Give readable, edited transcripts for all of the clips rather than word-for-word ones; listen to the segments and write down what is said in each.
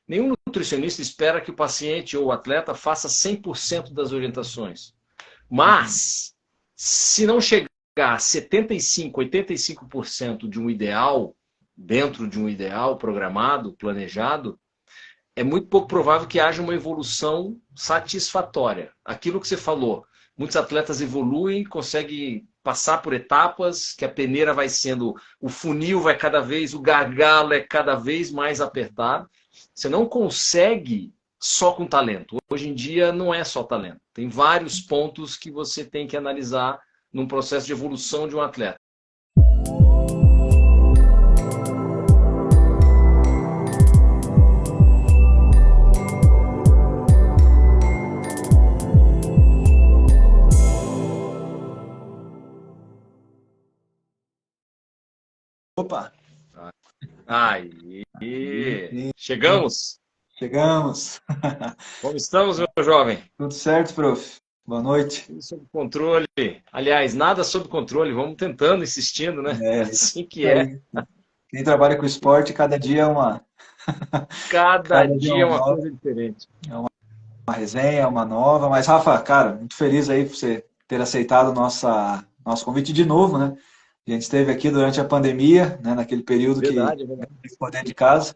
Nenhum nutricionista espera que o paciente ou o atleta faça 100% das orientações. Mas, se não chegar a 75%, 85% de um ideal, dentro de um ideal programado, planejado, é muito pouco provável que haja uma evolução satisfatória. Aquilo que você falou, muitos atletas evoluem, conseguem passar por etapas, que a peneira vai sendo, o funil vai cada vez, o gargalo é cada vez mais apertado. Você não consegue só com talento. Hoje em dia não é só talento. Tem vários pontos que você tem que analisar num processo de evolução de um atleta. Opa! Aí, Sim, chegamos. chegamos. Como estamos, meu jovem? Tudo certo, prof? Boa noite. Tudo sob controle. Aliás, nada sob controle. Vamos tentando, insistindo, né? É É, isso assim que é. aí. Quem trabalha com esporte, cada dia é uma, Cada cada dia é dia é uma uma nova, coisa diferente. é uma resenha, é uma nova. Mas, Rafa, cara, muito feliz aí por você ter aceitado nosso convite de novo, né? A gente esteve aqui durante a pandemia, né? Naquele período que Verdade, verdade. ficou dentro de casa,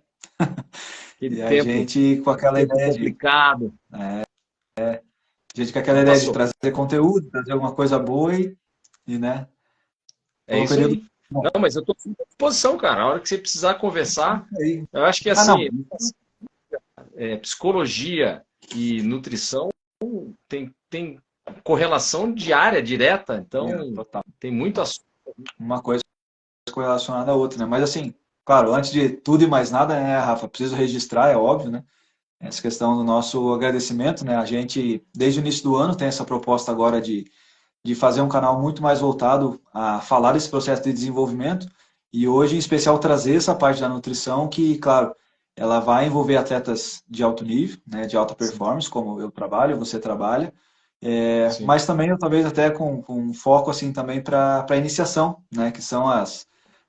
Aquele e a tempo, gente com aquela tempo ideia de, complicado. a gente com aquela Mas ideia de passou. trazer conteúdo, trazer alguma coisa boa né? É Foi um isso período aí. bom. Não, mas eu estou à disposição, cara. A hora que você precisar conversar, Aí. eu acho que Ah, não. assim, psicologia e nutrição tem correlação diária, direta. Então, Total. tem muito assunto. Uma coisa correlacionada à outra, né? Mas assim, claro, antes de tudo e mais nada, né, Rafa, preciso registrar, é óbvio, né? Essa questão do nosso agradecimento, né? A gente, desde o início do ano, tem essa proposta agora de fazer um canal muito mais voltado a falar desse processo de desenvolvimento e hoje, em especial, trazer essa parte da nutrição que, claro, ela vai envolver atletas de alto nível, né, de alta Sim, performance, como eu trabalho, você trabalha, sim. mas também, talvez até com um foco assim também para a iniciação, né, que são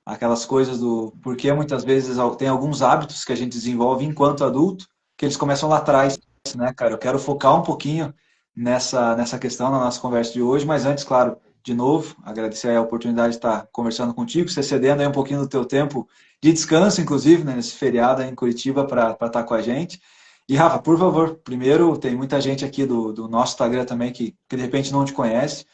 aquelas coisas do porque muitas vezes tem alguns hábitos que a gente desenvolve enquanto adulto que eles começam lá atrás, né, cara? Eu quero focar um pouquinho nessa questão na nossa conversa de hoje, mas antes, claro, de novo, agradecer a oportunidade de estar conversando contigo, você cedendo aí um pouquinho do teu tempo de descanso, inclusive, né, nesse feriado aí em Curitiba para estar com a gente. E Rafa, por favor, primeiro, tem muita gente aqui do nosso Instagram também que de repente não te conhece.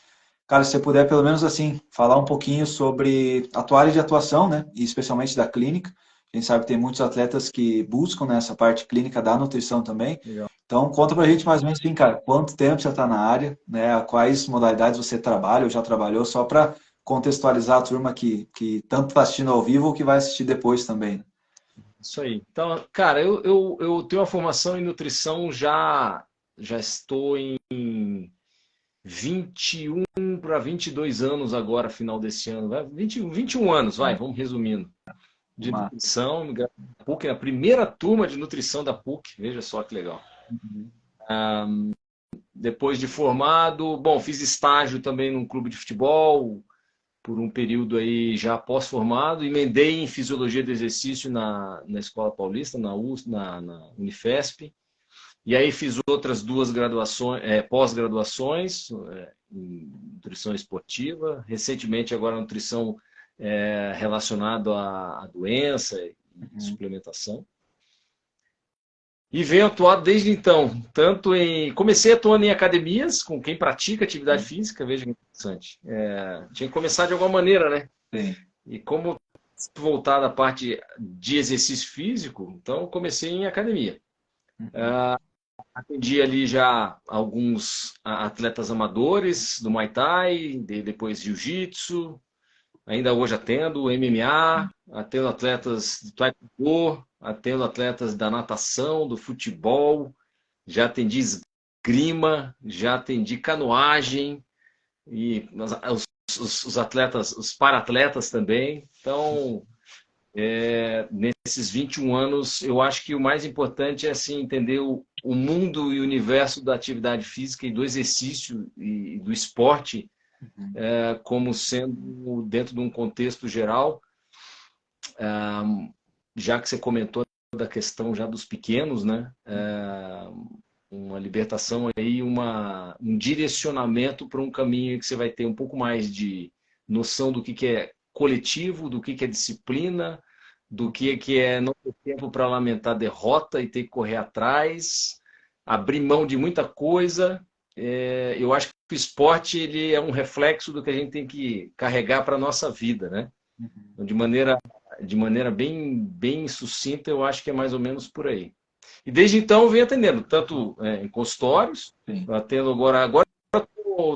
Cara, se você puder pelo menos assim falar um pouquinho sobre a tua área de atuação, né, e especialmente da clínica. A gente sabe que tem muitos atletas que buscam nessa parte clínica da nutrição também. Legal. Então, conta pra gente mais ou menos assim, cara, quanto tempo você está na área, né, quais modalidades você trabalha ou já trabalhou, só para contextualizar a turma que tanto está assistindo ao vivo ou que vai assistir depois também, né? Isso aí. Então, cara, eu tenho uma formação em nutrição já estou em 21 para 22 anos agora, final desse ano. Vai, 21 anos, vai, vamos resumindo. De Uma... nutrição, me graduei na PUC, na primeira turma de nutrição da PUC, veja só que legal. Depois de formado, bom, fiz estágio também num clube de futebol, por um período aí já pós-formado, emendei em fisiologia do exercício na Escola Paulista, na Unifesp, e aí fiz outras duas graduações, pós-graduações, em nutrição esportiva, recentemente agora nutrição relacionada à doença e Uhum. suplementação. E venho atuado desde então, tanto em. Comecei atuando em academias, com quem pratica atividade física, veja que interessante. Tinha que começar de alguma maneira, né? Sim. E como voltar da parte de exercício físico, então comecei em academia. Uhum. Atendi ali já alguns atletas amadores do Muay Thai, depois Jiu-Jitsu, ainda hoje atendo MMA, atendo atletas do Taekwondo, atendo atletas da natação, do futebol, já atendi esgrima, já atendi canoagem e os atletas, os para-atletas também. Então, nesses 21 anos, eu acho que o mais importante é assim, entender o mundo e o universo da atividade física e do exercício e do esporte Uhum. como sendo dentro de um contexto geral, já que você comentou da questão já dos pequenos, né? Uma libertação aí, um direcionamento para um caminho que você vai ter um pouco mais de noção do que é coletivo, do que é disciplina, do que é não ter tempo para lamentar derrota e ter que correr atrás, abrir mão de muita coisa. Eu acho que o esporte ele é um reflexo do que a gente tem que carregar para a nossa vida, né? Então, de maneira bem, bem sucinta, eu acho que é mais ou menos por aí. E desde então eu venho atendendo, tanto em consultórios, atendo agora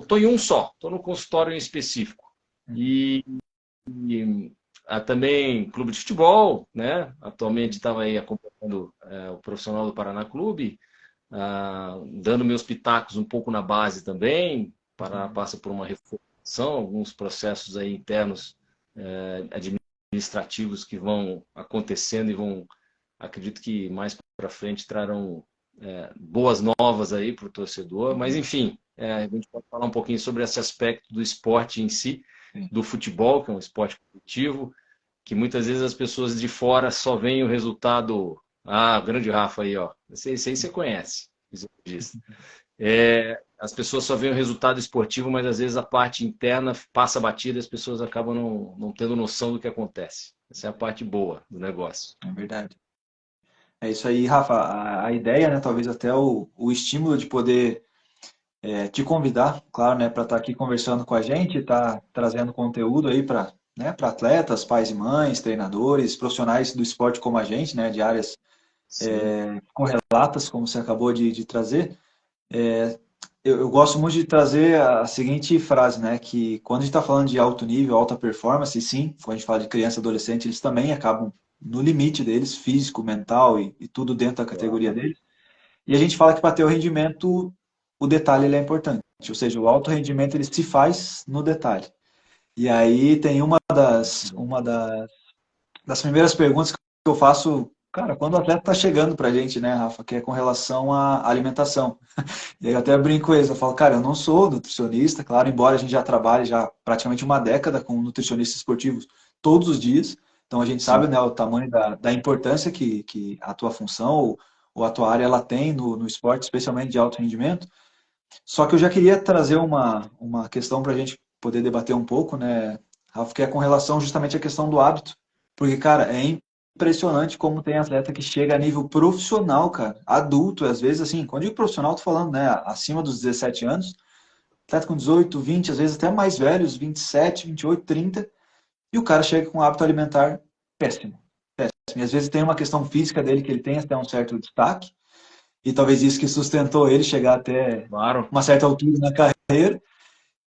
estou em um só, estou no consultório em específico. E também clube de futebol, né? Atualmente estava aí acompanhando o profissional do Paraná Clube, dando meus pitacos um pouco na base também. Paraná passa por uma reformulação, alguns processos aí internos administrativos que vão acontecendo e vão, acredito que mais para frente trarão boas novas aí para o torcedor. Mas enfim, a gente pode falar um pouquinho sobre esse aspecto do esporte em si, do futebol, que é um esporte coletivo, que muitas vezes as pessoas de fora só veem o resultado. O grande Rafa aí, ó. Esse aí você conhece, as pessoas só veem o resultado esportivo, mas às vezes a parte interna passa batida e as pessoas acabam não tendo noção do que acontece. Essa é a parte boa do negócio. É verdade. É isso aí, Rafa. A ideia, né, talvez até o estímulo de poder te convidar, claro, né, para estar aqui conversando com a gente, estar trazendo conteúdo aí para atletas, pais e mães, treinadores, profissionais do esporte como a gente, né, de áreas correlatas, como você acabou de trazer. Eu gosto muito de trazer a seguinte frase, né, que quando a gente está falando de alto nível, alta performance, sim, quando a gente fala de criança e adolescente, eles também acabam no limite deles, físico, mental e tudo dentro da categoria deles. E a gente fala que para ter o rendimento, o detalhe ele é importante. Ou seja, o alto rendimento ele se faz no detalhe. E aí tem uma das primeiras perguntas que eu faço, cara, quando o atleta está chegando para a gente, né, Rafa, que é com relação à alimentação. E aí eu até brinco com eles, eu falo, cara, eu não sou nutricionista, claro, embora a gente já trabalhe já praticamente uma década com nutricionistas esportivos todos os dias, então a gente sabe, né, o tamanho da importância que a tua função ou a tua área ela tem no esporte, especialmente de alto rendimento. Só que eu já queria trazer uma questão para a gente poder debater um pouco, né, Rafa, que é com relação justamente à questão do hábito. Porque, cara, é impressionante como tem atleta que chega a nível profissional, cara, adulto, às vezes, assim, quando eu digo profissional, tô falando, né, acima dos 17 anos, atleta com 18, 20, às vezes até mais velhos, 27, 28, 30, e o cara chega com um hábito alimentar péssimo. Péssimo. E às vezes tem uma questão física dele que ele tem até um certo destaque, e talvez isso que sustentou ele chegar até uma certa altura na carreira,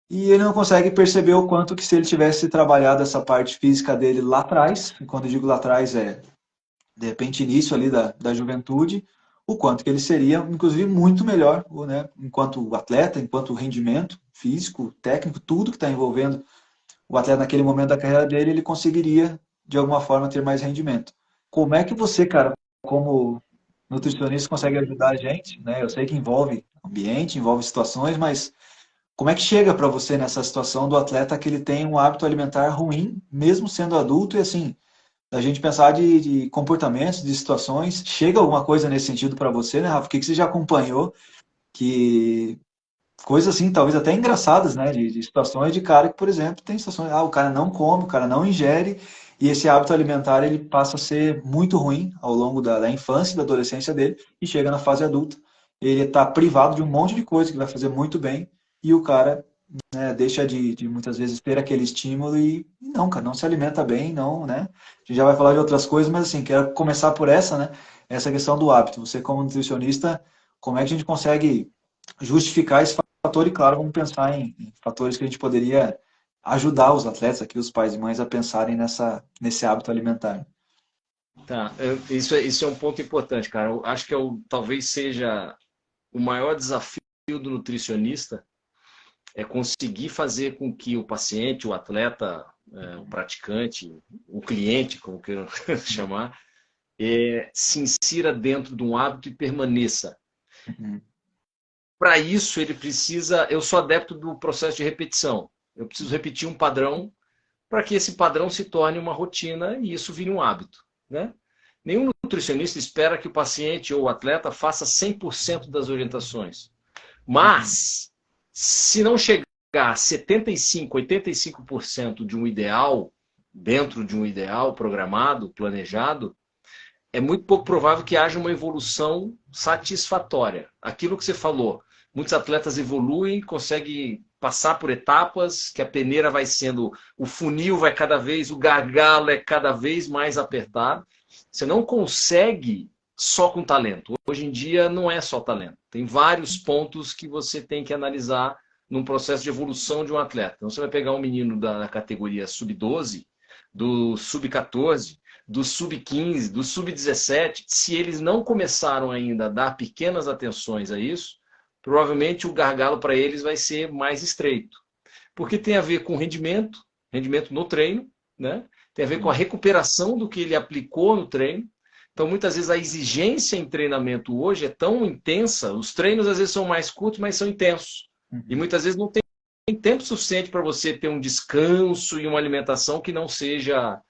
e ele não consegue perceber o quanto que se ele tivesse trabalhado essa parte física dele lá atrás, e quando eu digo lá atrás de repente início ali da juventude, o quanto que ele seria, inclusive, muito melhor, né, enquanto atleta, enquanto rendimento físico, técnico, tudo que está envolvendo o atleta naquele momento da carreira dele, ele conseguiria, de alguma forma, ter mais rendimento. Como é que você, cara, como nutricionista, consegue ajudar a gente, né? Eu sei que envolve ambiente, envolve situações, mas como é que chega para você nessa situação do atleta que ele tem um hábito alimentar ruim, mesmo sendo adulto, e assim, da gente pensar de comportamentos, de situações, chega alguma coisa nesse sentido para você, né, Rafa? O que você já acompanhou que coisas assim, talvez até engraçadas, né, de situações de cara que, por exemplo, tem situações, o cara não come, o cara não ingere, e esse hábito alimentar ele passa a ser muito ruim ao longo da infância e da adolescência dele, e chega na fase adulta, ele está privado de um monte de coisa que vai fazer muito bem, e o cara, né, deixa de muitas vezes ter aquele estímulo e não, cara, não se alimenta bem, não, né? A gente já vai falar de outras coisas, mas assim, quero começar por essa, né? Essa questão do hábito. Você como nutricionista, como é que a gente consegue justificar esse fator? E claro, vamos pensar em fatores que a gente poderia ajudar os atletas aqui, os pais e mães, a pensarem nesse hábito alimentar. Tá, isso é um ponto importante, cara. Eu acho que talvez seja o maior desafio do nutricionista é conseguir fazer com que o paciente, o atleta, o praticante, o cliente, como queiram chamar, se insira dentro de um hábito e permaneça. Para isso, ele precisa... Eu sou adepto do processo de repetição. Eu preciso repetir um padrão para que esse padrão se torne uma rotina e isso vire um hábito, né? Nenhum nutricionista espera que o paciente ou o atleta faça 100% das orientações. Mas, se não chegar a 75%, 85% de um ideal, dentro de um ideal programado, planejado, é muito pouco provável que haja uma evolução satisfatória. Aquilo que você falou, muitos atletas evoluem, conseguem passar por etapas, que a peneira vai sendo, o funil vai cada vez, o gargalo é cada vez mais apertado. Você não consegue só com talento. Hoje em dia não é só talento. Tem vários pontos que você tem que analisar num processo de evolução de um atleta. Então você vai pegar um menino da categoria sub-12, do sub-14, do sub-15, do sub-17, se eles não começaram ainda a dar pequenas atenções a isso, provavelmente o gargalo para eles vai ser mais estreito. Porque tem a ver com rendimento, rendimento no treino, né? Tem a ver com a recuperação do que ele aplicou no treino. Então, muitas vezes, a exigência em treinamento hoje é tão intensa, os treinos às vezes são mais curtos, mas são intensos. E muitas vezes não tem tempo suficiente para você ter um descanso e uma alimentação que não sejam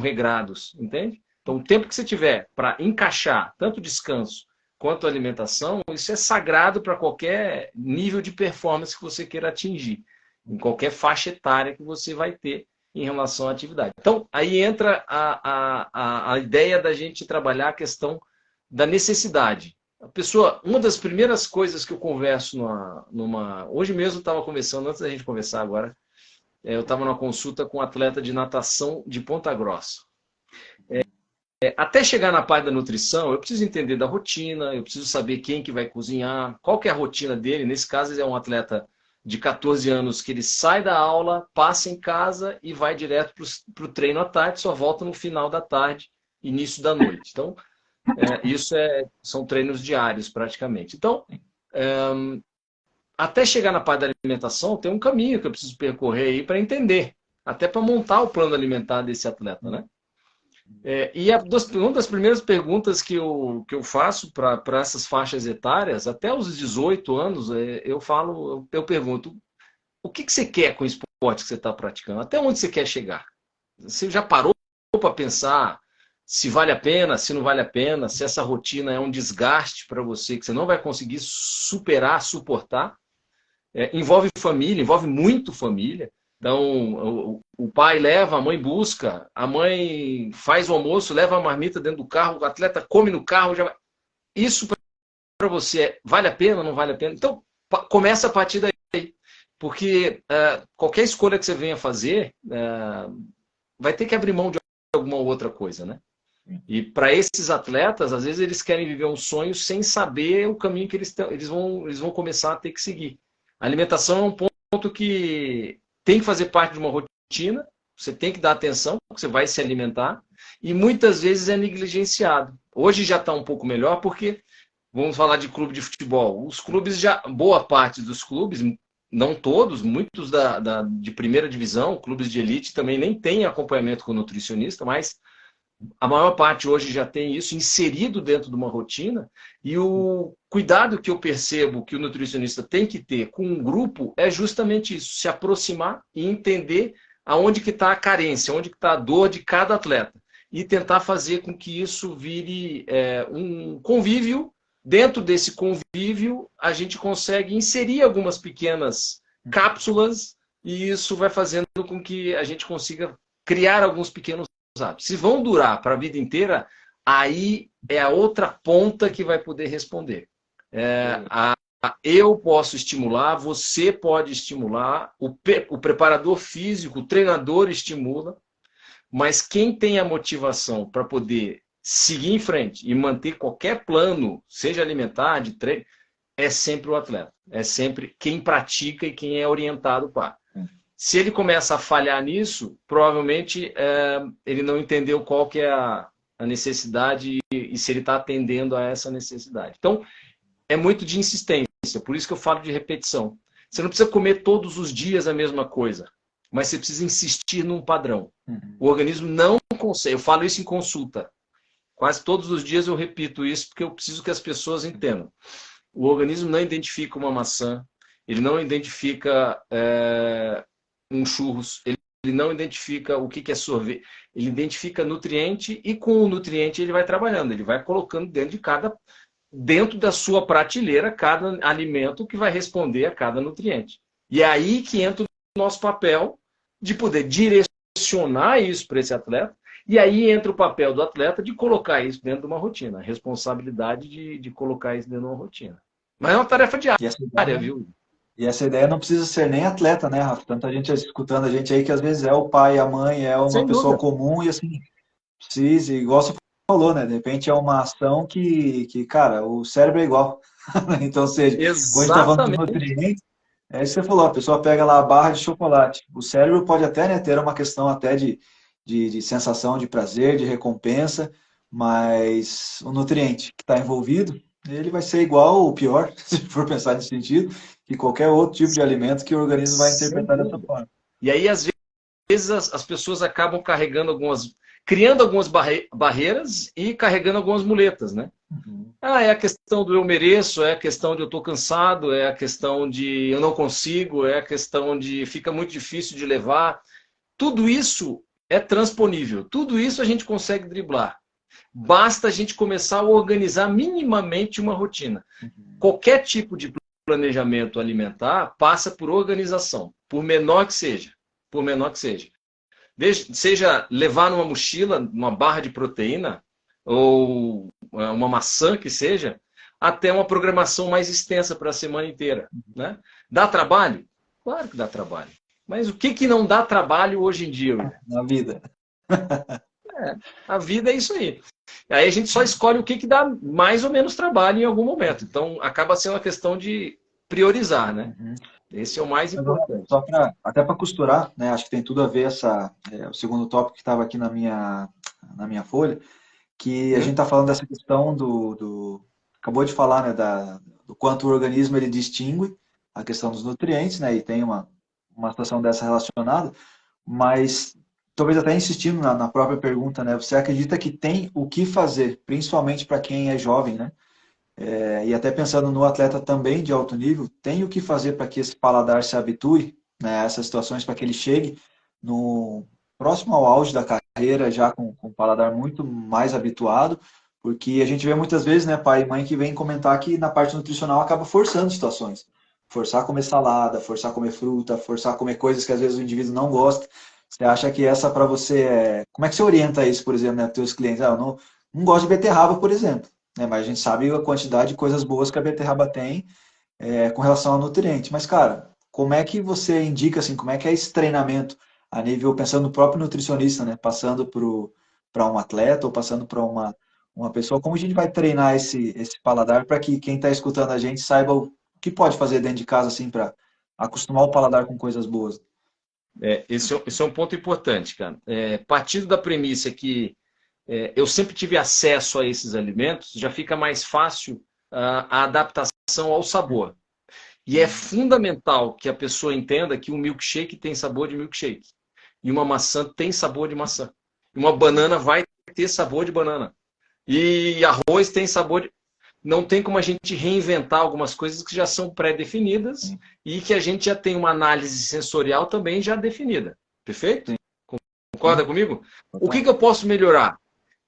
regrados, entende? Então, o tempo que você tiver para encaixar tanto descanso quanto alimentação, isso é sagrado para qualquer nível de performance que você queira atingir, em qualquer faixa etária que você vai ter em relação à atividade. Então, aí entra a ideia da gente trabalhar a questão da necessidade. A pessoa, uma das primeiras coisas que eu converso hoje mesmo eu estava conversando, antes da gente conversar agora, eu estava numa consulta com um atleta de natação de Ponta Grossa. Até chegar na parte da nutrição, eu preciso entender da rotina, eu preciso saber quem que vai cozinhar, qual que é a rotina dele. Nesse caso, ele é um atleta de 14 anos que ele sai da aula, passa em casa e vai direto para o treino à tarde, só volta no final da tarde, início da noite. Então, são treinos diários praticamente. Então, até chegar na parte da alimentação, tem um caminho que eu preciso percorrer aí para entender, até para montar o plano alimentar desse atleta, né? Uma das primeiras perguntas que eu faço para essas faixas etárias, até os 18 anos, eu pergunto, o que você quer com o esporte que você está praticando? Até onde você quer chegar? Você já parou para pensar se vale a pena, se não vale a pena, se essa rotina é um desgaste para você, que você não vai conseguir superar, suportar? Envolve família, envolve muito família. Então, o pai leva, a mãe busca, a mãe faz o almoço, leva a marmita dentro do carro, o atleta come no carro. Isso para você vale a pena ou não vale a pena? Então, começa a partir daí. Porque qualquer escolha que você venha fazer, vai ter que abrir mão de alguma outra coisa, né? E para esses atletas, às vezes eles querem viver um sonho sem saber o caminho que eles vão começar a ter que seguir. A alimentação é um ponto que tem que fazer parte de uma rotina, você tem que dar atenção, porque você vai se alimentar, e muitas vezes é negligenciado. Hoje já está um pouco melhor, porque, vamos falar de clube de futebol, os clubes boa parte dos clubes, não todos, muitos de primeira divisão, clubes de elite também nem têm acompanhamento com nutricionista, mas a maior parte hoje já tem isso inserido dentro de uma rotina, e o cuidado que eu percebo que o nutricionista tem que ter com um grupo é justamente isso, se aproximar e entender aonde que está a carência, onde que está a dor de cada atleta, e tentar fazer com que isso vire um convívio. Dentro desse convívio, a gente consegue inserir algumas pequenas cápsulas, e isso vai fazendo com que a gente consiga criar alguns pequenos hábitos. Se vão durar para a vida inteira, aí é a outra ponta que vai poder responder. Eu posso estimular, você pode estimular, o preparador físico, o treinador estimula, mas quem tem a motivação para poder seguir em frente e manter qualquer plano, seja alimentar, de treino, é sempre o atleta. É sempre quem pratica e quem é orientado para. Se ele começa a falhar nisso, provavelmente ele não entendeu qual que é a necessidade e se ele está atendendo a essa necessidade. Então, é muito de insistência, por isso que eu falo de repetição. Você não precisa comer todos os dias a mesma coisa, mas você precisa insistir num padrão. O organismo não consegue, eu falo isso em consulta. Quase todos os dias eu repito isso, porque eu preciso que as pessoas entendam. O organismo não identifica uma maçã, ele não identifica um churros, ele não identifica o que é sorvete. Ele identifica nutriente e com o nutriente ele vai trabalhando. Ele vai colocando dentro da sua prateleira, cada alimento que vai responder a cada nutriente. E é aí que entra o nosso papel de poder direcionar isso para esse atleta. E aí entra o papel do atleta de colocar isso dentro de uma rotina. A responsabilidade de colocar isso dentro de uma rotina. Mas é uma tarefa diária, viu? E essa ideia não precisa ser nem atleta, né, Rafa? Tanta gente escutando a gente aí que às vezes é o pai, a mãe, é uma Sem pessoa dúvida. comum e assim, precisa, igual você falou, né? De repente é uma ação que cara, o cérebro é igual. Então, ou seja, quando a gente está falando de Exatamente. nutrientes, é isso que você falou, a pessoa pega lá a barra de chocolate. O cérebro pode até, né, ter uma questão até de sensação de prazer, de recompensa, mas o nutriente que está envolvido, ele vai ser igual ou pior, se for pensar nesse sentido, que qualquer outro tipo de alimento que o organismo vai Sem interpretar dessa dúvida. forma. E aí, às vezes, as pessoas acabam criando algumas barreiras e carregando algumas muletas, né? Uhum. É a questão do eu mereço, é a questão de eu estou cansado, é a questão de eu não consigo, é a questão de fica muito difícil de levar. Tudo isso é transponível, tudo isso a gente consegue driblar. Basta a gente começar a organizar minimamente uma rotina. Qualquer tipo de planejamento alimentar passa por organização, por menor que seja. Por menor que seja. Seja levar numa mochila uma barra de proteína ou uma maçã que seja, até uma programação mais extensa para a semana inteira. Né? Dá trabalho? Claro que dá trabalho. Mas o que não dá trabalho hoje em dia? Na vida. A vida é isso aí. Aí a gente só escolhe o que dá mais ou menos trabalho em algum momento. Então acaba sendo uma questão de priorizar, né? Uhum. Esse é o mais importante. Só para até para costurar, né? Acho que tem tudo a ver o segundo tópico que estava aqui na minha folha, que a gente está falando dessa questão acabou de falar, né, do quanto o organismo ele distingue a questão dos nutrientes, né, e tem uma situação dessa relacionada, mas talvez até insistindo na própria pergunta, né, você acredita que tem o que fazer, principalmente para quem é jovem, né, e até pensando no atleta também de alto nível, tem o que fazer para que esse paladar se habitue, né, a essas situações, para que ele chegue no próximo ao auge da carreira, já com o paladar muito mais habituado, porque a gente vê muitas vezes, né, pai e mãe que vem comentar que na parte nutricional acaba forçando situações. Forçar a comer salada, forçar a comer fruta, forçar a comer coisas que às vezes o indivíduo não gosta. Você acha que essa para você é... Como é que você orienta isso, por exemplo, né, para os teus clientes? Ah, eu não gosto de beterraba, por exemplo, né, mas a gente sabe a quantidade de coisas boas que a beterraba tem com relação ao nutriente. Mas, cara, como é que você indica, assim, como é que é esse treinamento a nível, pensando no próprio nutricionista, né? Passando para um atleta ou passando para uma pessoa, como a gente vai treinar esse paladar para que quem está escutando a gente saiba o que pode fazer dentro de casa, assim, para acostumar o paladar com coisas boas? Esse é um ponto importante, cara. Partindo da premissa que eu sempre tive acesso a esses alimentos, já fica mais fácil a adaptação ao sabor. E é fundamental que a pessoa entenda que um milkshake tem sabor de milkshake. E uma maçã tem sabor de maçã. E uma banana vai ter sabor de banana. E arroz tem sabor de... Não tem como a gente reinventar algumas coisas que já são pré-definidas e que a gente já tem uma análise sensorial também já definida. Perfeito? Concorda comigo? O que eu posso melhorar?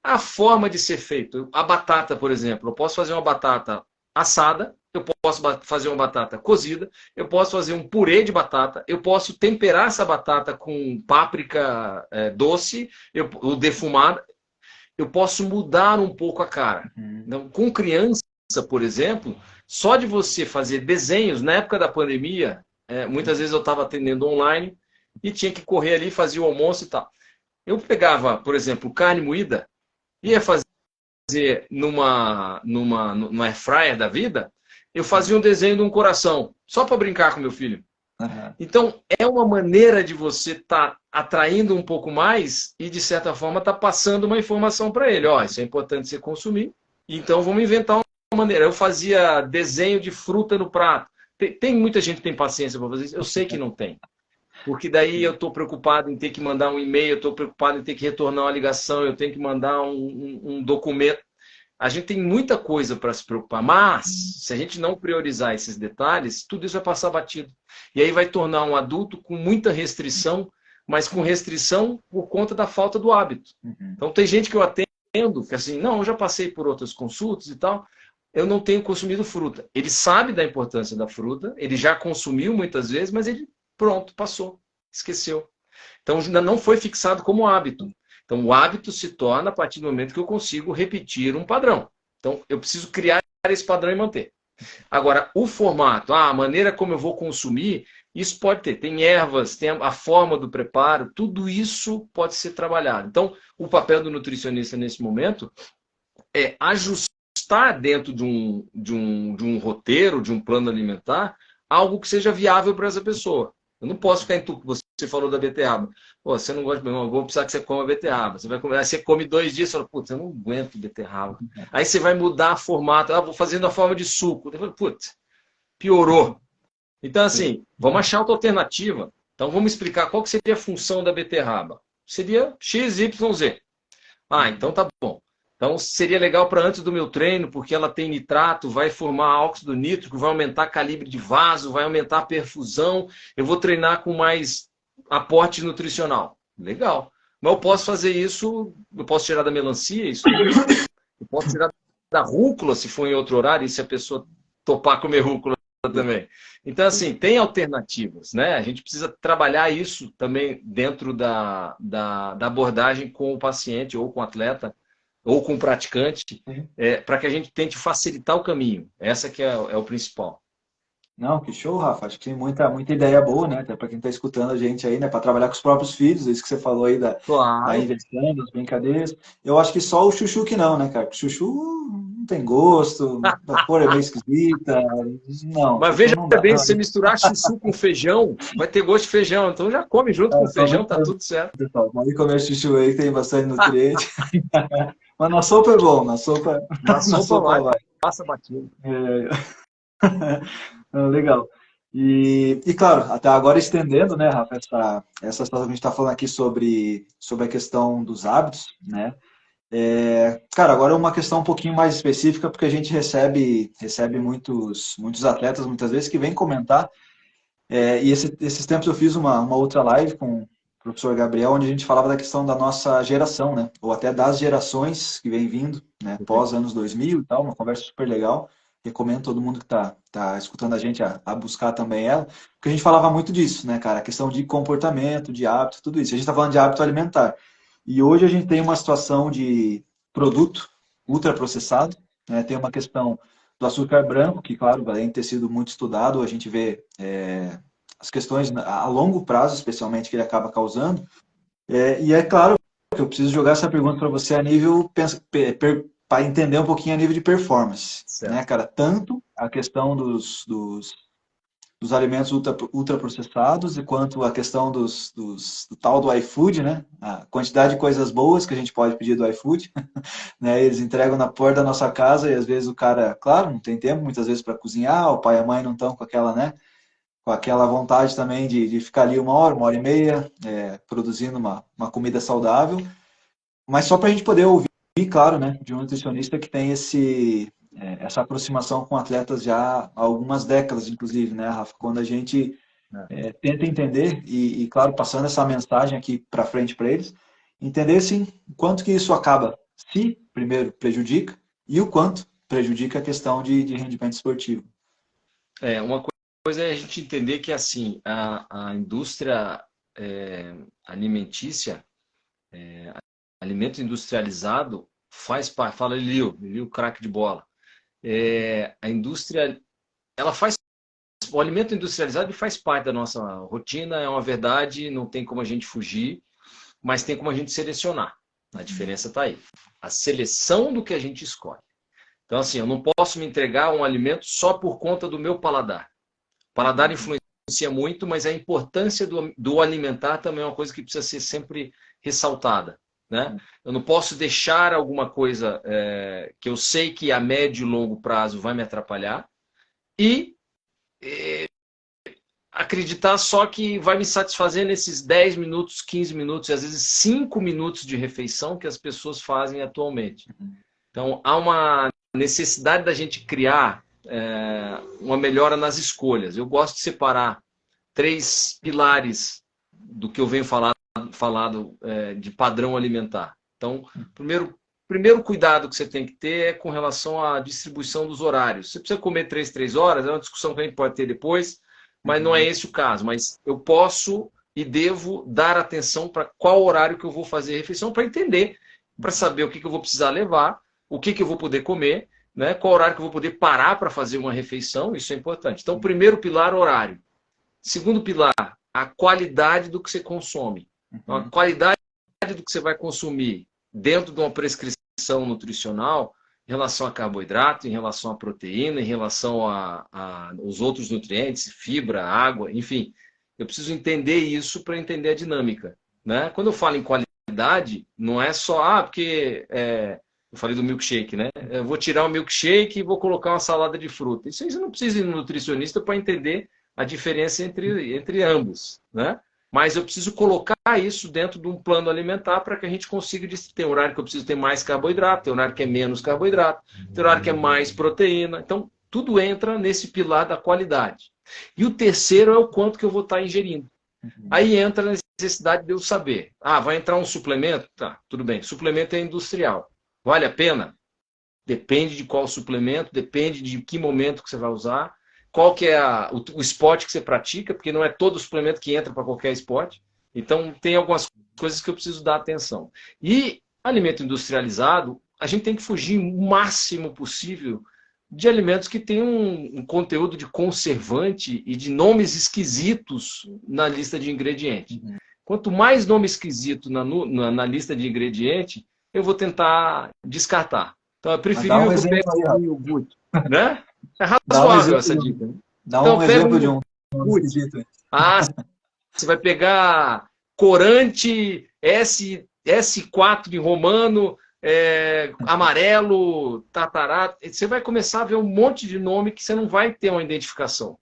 A forma de ser feito. A batata, por exemplo. Eu posso fazer uma batata assada, eu posso fazer uma batata cozida, eu posso fazer um purê de batata, eu posso temperar essa batata com páprica doce, ou defumada, eu posso mudar um pouco a cara. Então, com criança, por exemplo, só de você fazer desenhos, na época da pandemia, muitas vezes eu estava atendendo online e tinha que correr ali, fazer o almoço e tal. Eu pegava, por exemplo, carne moída, ia fazer numa air fryer da vida, eu fazia um desenho de um coração, só para brincar com meu filho. Uhum. Então, é uma maneira de você estar atraindo um pouco mais e, de certa forma, estar passando uma informação para ele. Ó, isso é importante você consumir, então vamos inventar uma maneira. Eu fazia desenho de fruta no prato. Tem muita gente que tem paciência para fazer isso, eu sei que não tem. Porque daí eu estou preocupado em ter que mandar um e-mail, eu estou preocupado em ter que retornar uma ligação, eu tenho que mandar um documento. A gente tem muita coisa para se preocupar, mas se a gente não priorizar esses detalhes, tudo isso vai passar batido. E aí vai tornar um adulto com muita restrição, mas com restrição por conta da falta do hábito. Então tem gente que eu atendo, que assim, não, eu já passei por outras consultas e tal, eu não tenho consumido fruta. Ele sabe da importância da fruta, ele já consumiu muitas vezes, mas ele, pronto, passou, esqueceu. Então ainda não foi fixado como hábito. Então o hábito se torna a partir do momento que eu consigo repetir um padrão. Então eu preciso criar esse padrão e manter. Agora, o formato, a maneira como eu vou consumir, isso pode ter. Tem ervas, tem a forma do preparo, tudo isso pode ser trabalhado. Então, o papel do nutricionista nesse momento é ajustar dentro de um roteiro, de um plano alimentar, algo que seja viável para essa pessoa. Eu não posso ficar Você falou da beterraba. Pô, você não gosta de beterraba, eu vou precisar que você coma beterraba. Você vai comer, aí você come 2 dias e fala, putz, eu não aguento beterraba. Aí você vai mudar o formato, vou fazendo a forma de suco. Eu falo, putz, piorou. Então, assim, vamos achar outra alternativa. Então, vamos explicar qual que seria a função da beterraba. Seria X, Y, Z. Ah, então tá bom. Então, seria legal para antes do meu treino, porque ela tem nitrato, vai formar óxido nítrico, vai aumentar calibre de vaso, vai aumentar a perfusão. Eu vou treinar com mais aporte nutricional. Legal. Mas eu posso fazer isso, eu posso tirar da melancia, isso. Eu posso tirar da rúcula, se for em outro horário, e se a pessoa topar comer rúcula também. Então, assim, tem alternativas, né? A gente precisa trabalhar isso também dentro da abordagem com o paciente ou com o atleta, ou com o praticante, para que a gente tente facilitar o caminho. Essa que é o principal. Não, que show, Rafa. Acho que tem muita ideia boa, né? Até para quem está escutando a gente aí, né? Para trabalhar com os próprios filhos, isso que você falou aí da Claro. inversão, das brincadeiras. Eu acho que só o chuchu que não, né, cara? Porque chuchu não tem gosto, a cor é meio esquisita. Não, Mas chuchu veja não dá. bem, se você misturar chuchu com feijão, vai ter gosto de feijão. Então já come junto com o feijão, tá tudo certo. Pessoal, pode comer chuchu aí, que tem bastante nutriente. Mas na sopa é bom, na sopa, Na na sopa sopa vai, vai. passa batido. Legal. E claro, até agora estendendo, né, Rafa, essa situação que a gente está falando aqui sobre a questão dos hábitos, né? Cara, agora é uma questão um pouquinho mais específica, porque a gente recebe muitos atletas, muitas vezes, que vêm comentar. E esses tempos eu fiz uma outra live com o professor Gabriel, onde a gente falava da questão da nossa geração, né? Ou até das gerações que vem vindo, né? Pós anos 2000 e tal, uma conversa super legal. Recomendo todo mundo que tá escutando a gente a buscar também ela, porque a gente falava muito disso, né, cara? A questão de comportamento, de hábito, tudo isso. A gente está falando de hábito alimentar. E hoje a gente tem uma situação de produto ultraprocessado, né? Tem uma questão do açúcar branco, que, claro, além de ter sido muito estudado, a gente vê as questões a longo prazo, especialmente, que ele acaba causando. E é claro que eu preciso jogar essa pergunta para você a nível, para entender um pouquinho a nível de performance, né, cara? Tanto a questão dos alimentos ultraprocessados e quanto a questão do tal do iFood, né? A quantidade de coisas boas que a gente pode pedir do iFood, né? Eles entregam na porta da nossa casa e às vezes o cara, claro, não tem tempo muitas vezes para cozinhar, o pai e a mãe não estão com aquela, né? Com aquela vontade também de ficar ali 1 hora e meia, produzindo uma comida saudável, mas só para a gente poder ouvir, claro, né? De um nutricionista que tem essa aproximação com atletas já há algumas décadas, inclusive, né, Rafa? Quando a gente tenta entender e, claro, passando essa mensagem aqui para frente para eles, entender, sim, o quanto que isso acaba, se, primeiro, prejudica, e o quanto prejudica a questão de rendimento esportivo. Uma coisa é a gente entender que, assim, a indústria alimentícia, alimento industrializado, faz parte, fala Liliu, craque de bola. A indústria, ela faz, o alimento industrializado ele faz parte da nossa rotina, é uma verdade, não tem como a gente fugir, mas tem como a gente selecionar. A diferença está aí. A seleção do que a gente escolhe. Então, assim, eu não posso me entregar um alimento só por conta do meu paladar. O paladar influencia muito, mas a importância do alimentar também é uma coisa que precisa ser sempre ressaltada. Né? Eu não posso deixar alguma coisa que eu sei que a médio e longo prazo vai me atrapalhar e acreditar só que vai me satisfazer nesses 10 minutos, 15 minutos, e às vezes 5 minutos de refeição que as pessoas fazem atualmente. Então, há uma necessidade da gente criar uma melhora nas escolhas. Eu gosto de separar 3 pilares do que eu venho falando falado de padrão alimentar. Então, primeiro cuidado que você tem que ter é com relação à distribuição dos horários. Você precisa comer 3 horas, é uma discussão que a gente pode ter depois, mas não é esse o caso. Mas eu posso e devo dar atenção para qual horário que eu vou fazer a refeição, para entender, para saber o que eu vou precisar levar, o que eu vou poder comer, né? Qual horário que eu vou poder parar para fazer uma refeição, isso é importante. Então, primeiro pilar, horário. Segundo pilar, a qualidade do que você consome. Então, a qualidade do que você vai consumir dentro de uma prescrição nutricional, em relação a carboidrato, em relação à proteína, em relação aos outros nutrientes, fibra, água, enfim. Eu preciso entender isso para entender a dinâmica, né? Quando eu falo em qualidade, não é só, porque eu falei do milkshake, né? Eu vou tirar o milkshake e vou colocar uma salada de fruta. Isso aí você não precisa ir no nutricionista para entender a diferença entre ambos, né? Mas eu preciso colocar isso dentro de um plano alimentar para que a gente consiga ter um horário que eu preciso ter mais carboidrato, tem um horário que é menos carboidrato, tem um horário que é mais proteína. Então, tudo entra nesse pilar da qualidade. E o terceiro é o quanto que eu vou estar ingerindo. Aí entra a necessidade de eu saber. Vai entrar um suplemento? Tá, tudo bem. Suplemento é industrial. Vale a pena? Depende de qual suplemento, depende de que momento que você vai usar, qual que é o esporte que você pratica, porque não é todo suplemento que entra para qualquer esporte. Então, tem algumas coisas que eu preciso dar atenção. E alimento industrializado, a gente tem que fugir o máximo possível de alimentos que tenham um conteúdo de conservante e de nomes esquisitos na lista de ingredientes. Quanto mais nome esquisito na lista de ingredientes, eu vou tentar descartar. Então, é preferível que eu pegue um iogurte, né? É razoável essa dica. Dá um exemplo de um esquisito. Você vai pegar corante S4 de romano, amarelo, tatará. Você vai começar a ver um monte de nome que você não vai ter uma identificação.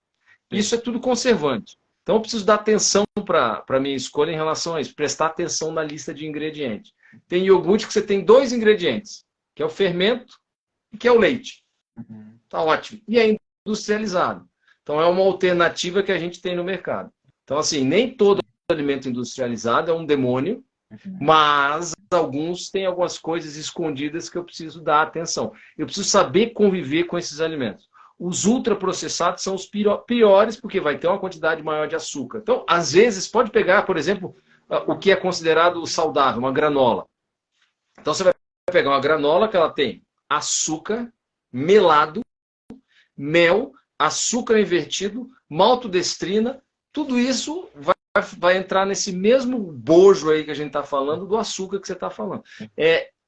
Isso é tudo conservante. Então, eu preciso dar atenção para a minha escolha em relação a isso. Prestar atenção na lista de ingredientes. Tem iogurte que você tem 2 ingredientes, que é o fermento e que é o leite. Tá ótimo. E é industrializado. Então, é uma alternativa que a gente tem no mercado. Então, assim, nem todo alimento industrializado é um demônio, mas alguns têm algumas coisas escondidas que eu preciso dar atenção. Eu preciso saber conviver com esses alimentos. Os ultraprocessados são os piores, porque vai ter uma quantidade maior de açúcar. Então, às vezes, pode pegar, por exemplo, o que é considerado saudável, uma granola. Então, você vai pegar uma granola que ela tem açúcar, melado, mel, açúcar invertido, maltodestrina, tudo isso vai entrar nesse mesmo bojo aí que a gente está falando do açúcar que você está falando.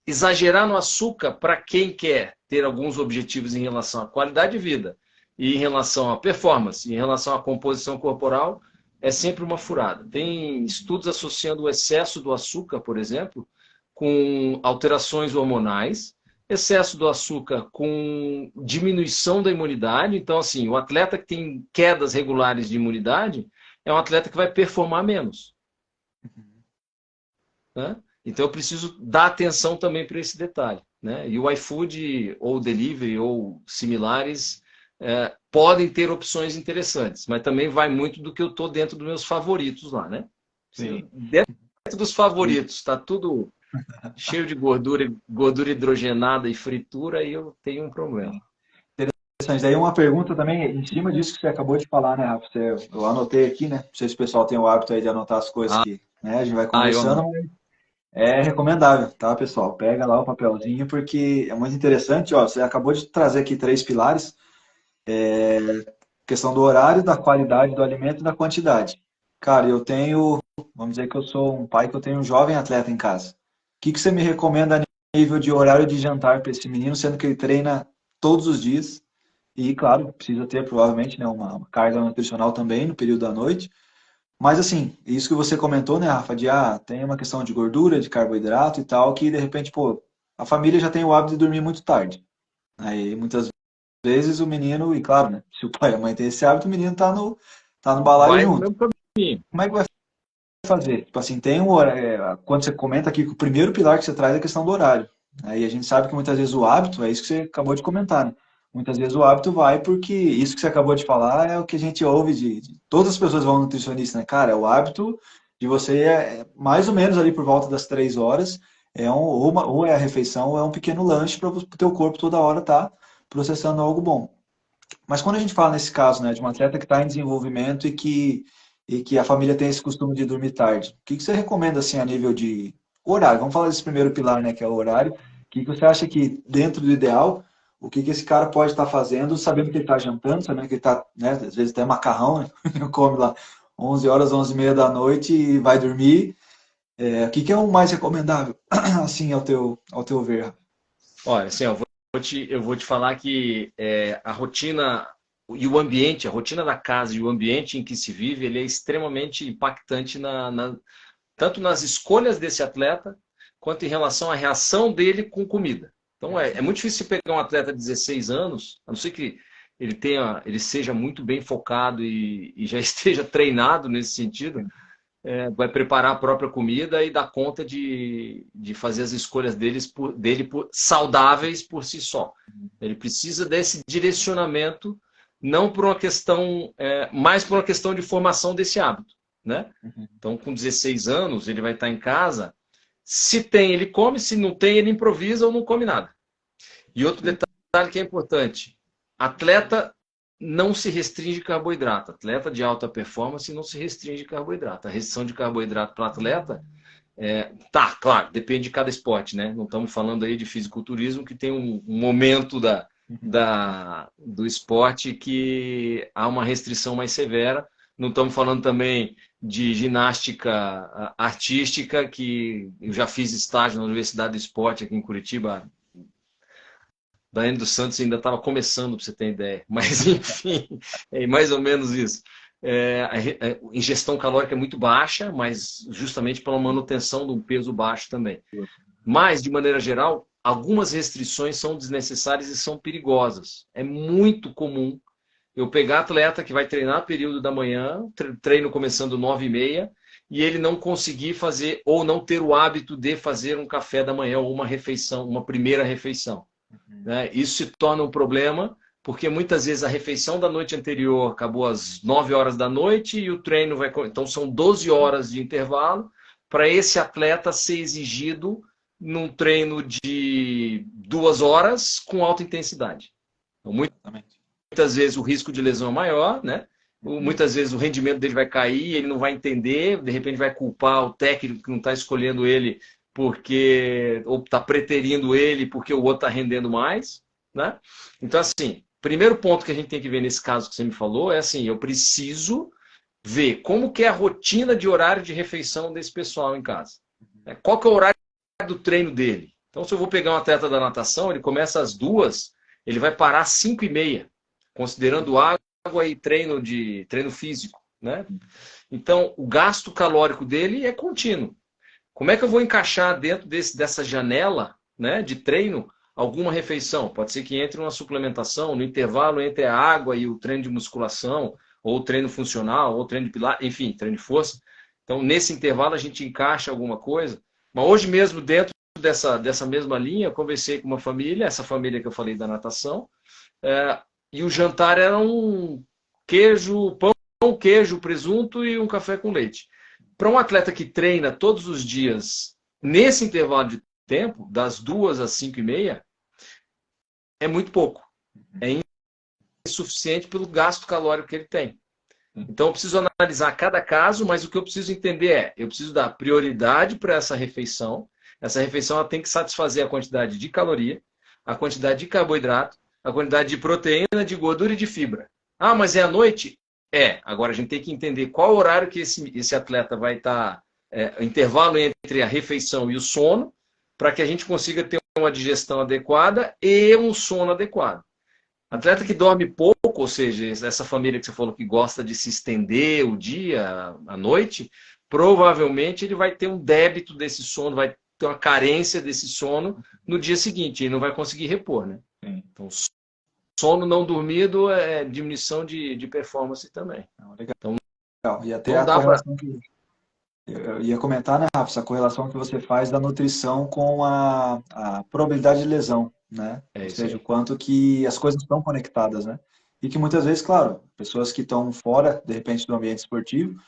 Exagerar no açúcar para quem quer ter alguns objetivos em relação à qualidade de vida e em relação à performance, em relação à composição corporal, é sempre uma furada. Tem estudos associando o excesso do açúcar, por exemplo, com alterações hormonais, excesso do açúcar com diminuição da imunidade. Então, assim, o atleta que tem quedas regulares de imunidade é um atleta que vai performar menos. Né? Então, eu preciso dar atenção também para esse detalhe. Né? E o iFood, ou o delivery, ou similares, podem ter opções interessantes, mas também vai muito do que eu estou dentro dos meus favoritos lá. Né? Sim. Dentro dos favoritos, está tudo cheio de gordura hidrogenada e fritura, aí eu tenho um problema. Interessante. Daí uma pergunta também, em cima disso que você acabou de falar, né, Rafa? Eu anotei aqui, né? Não sei se o pessoal tem o hábito aí de anotar as coisas que, né, a gente vai conversando, mas é recomendável, tá, pessoal? Pega lá o papelzinho, porque é muito interessante. Ó, você acabou de trazer aqui 3 pilares. Questão do horário, da qualidade do alimento e da quantidade. Cara, vamos dizer que eu sou um pai que eu tenho um jovem atleta em casa. O que você me recomenda a nível de horário de jantar para esse menino, sendo que ele treina todos os dias? E, claro, precisa ter provavelmente, né, uma carga nutricional também no período da noite. Mas, assim, isso que você comentou, né, Rafa, tem uma questão de gordura, de carboidrato e tal, que de repente, a família já tem o hábito de dormir muito tarde. Aí, muitas vezes o menino, e claro, né, se o pai e a mãe tem esse hábito, o menino tá no balaio junto. Como é que vai fazer? Tipo assim, tem um horário, quando você comenta aqui que o primeiro pilar que você traz é a questão do horário. Aí a gente sabe que muitas vezes o hábito, é isso que você acabou de comentar, né? Muitas vezes o hábito vai porque isso que você acabou de falar é o que a gente ouve de todas as pessoas vão ao nutricionista, né? Cara, o hábito de você, mais ou menos ali por volta das 3 horas, ou é a refeição ou é um pequeno lanche para o teu corpo toda hora estar processando algo bom. Mas quando a gente fala nesse caso, né, de um atleta que está em desenvolvimento e que a família tem esse costume de dormir tarde, o que que você recomenda assim a nível de horário? Vamos falar desse primeiro pilar, né, que é o horário. O que que você acha que dentro do ideal, o que que esse cara pode estar fazendo, sabendo que ele está jantando, sabendo que ele está, né, às vezes tem macarrão, né, come lá 11 horas, 11h30 da noite e vai dormir. O que que é o mais recomendável, assim, ao teu ver? Olha, assim, eu vou te falar que a rotina e o ambiente, a rotina da casa e o ambiente em que se vive, ele é extremamente impactante tanto nas escolhas desse atleta, quanto em relação à reação dele com comida. Então, é muito difícil você pegar um atleta de 16 anos, a não ser que ele seja muito bem focado e já esteja treinado nesse sentido, vai preparar a própria comida e dar conta de fazer as escolhas saudáveis por si só. Ele precisa desse direcionamento, não por uma questão, mais por uma questão de formação desse hábito, né? Então, com 16 anos, ele vai estar em casa. Se tem, ele come. Se não tem, ele improvisa ou não come nada. E outro detalhe que é importante: atleta não se restringe carboidrato. Atleta de alta performance não se restringe carboidrato. A restrição de carboidrato para atleta, tá, claro, depende de cada esporte, né? Não estamos falando aí de fisiculturismo, que tem um momento do esporte que há uma restrição mais severa. Não estamos falando também de ginástica artística, que eu já fiz estágio na Universidade do Esporte aqui em Curitiba. Daiane dos Santos ainda estava começando, para você ter ideia. Mas, enfim, é mais ou menos isso. A ingestão calórica é muito baixa, mas justamente pela manutenção de um peso baixo também. Mas, de maneira geral, algumas restrições são desnecessárias e são perigosas. É muito comum eu pegar atleta que vai treinar período da manhã, treino começando 9h30, e ele não conseguir fazer, ou não ter o hábito de fazer um café da manhã ou uma refeição, uma primeira refeição. Né? Isso se torna um problema, porque muitas vezes a refeição da noite anterior acabou às 9 horas da noite e o treino vai. Então são 12 horas de intervalo para esse atleta ser exigido num treino de 2 horas com alta intensidade. Então, muitas vezes o risco de lesão é maior, né? Muitas vezes o rendimento dele vai cair, ele não vai entender, de repente vai culpar o técnico que não está escolhendo ele porque ou está preterindo ele porque o outro está rendendo mais, né? Então, assim, primeiro ponto que a gente tem que ver nesse caso que você me falou é assim, eu preciso ver como que é a rotina de horário de refeição desse pessoal em casa. Qual que é o horário do treino dele? Então, se eu vou pegar um atleta da natação, ele começa às 2, ele vai parar às 5h30, considerando água e treino físico, né? Então, o gasto calórico dele é contínuo. Como é que eu vou encaixar dentro dessa janela, né, de treino alguma refeição? Pode ser que entre uma suplementação no intervalo entre a água e o treino de musculação, ou o treino funcional, ou o treino de pilates, enfim, treino de força. Então, nesse intervalo, a gente encaixa alguma coisa. Mas hoje mesmo, dentro dessa mesma linha, eu conversei com uma família, essa família que eu falei da natação, e o jantar era um pão, queijo, presunto e um café com leite. Para um atleta que treina todos os dias, nesse intervalo de tempo, das 2 às 5h30, é muito pouco. É insuficiente pelo gasto calórico que ele tem. Então, eu preciso analisar cada caso, mas o que eu preciso entender eu preciso dar prioridade para essa refeição. Essa refeição ela tem que satisfazer a quantidade de caloria, a quantidade de carboidrato, a quantidade de proteína, de gordura e de fibra. Ah, mas é à noite? Agora a gente tem que entender qual horário que esse atleta vai estar, intervalo entre a refeição e o sono, para que a gente consiga ter uma digestão adequada e um sono adequado. Atleta que dorme pouco, ou seja, essa família que você falou que gosta de se estender o dia, a noite, provavelmente ele vai ter um débito desse sono, vai ter uma carência desse sono no dia seguinte, ele não vai conseguir repor, né? Então, sono não dormido é diminuição de performance também. Legal. Então, E até a correlação que eu ia comentar, né, Rafa, essa correlação que você faz da nutrição com a probabilidade de lesão, né? Ou seja, o quanto que as coisas estão conectadas, né? E que muitas vezes, claro, pessoas que estão fora, de repente, do ambiente esportivo,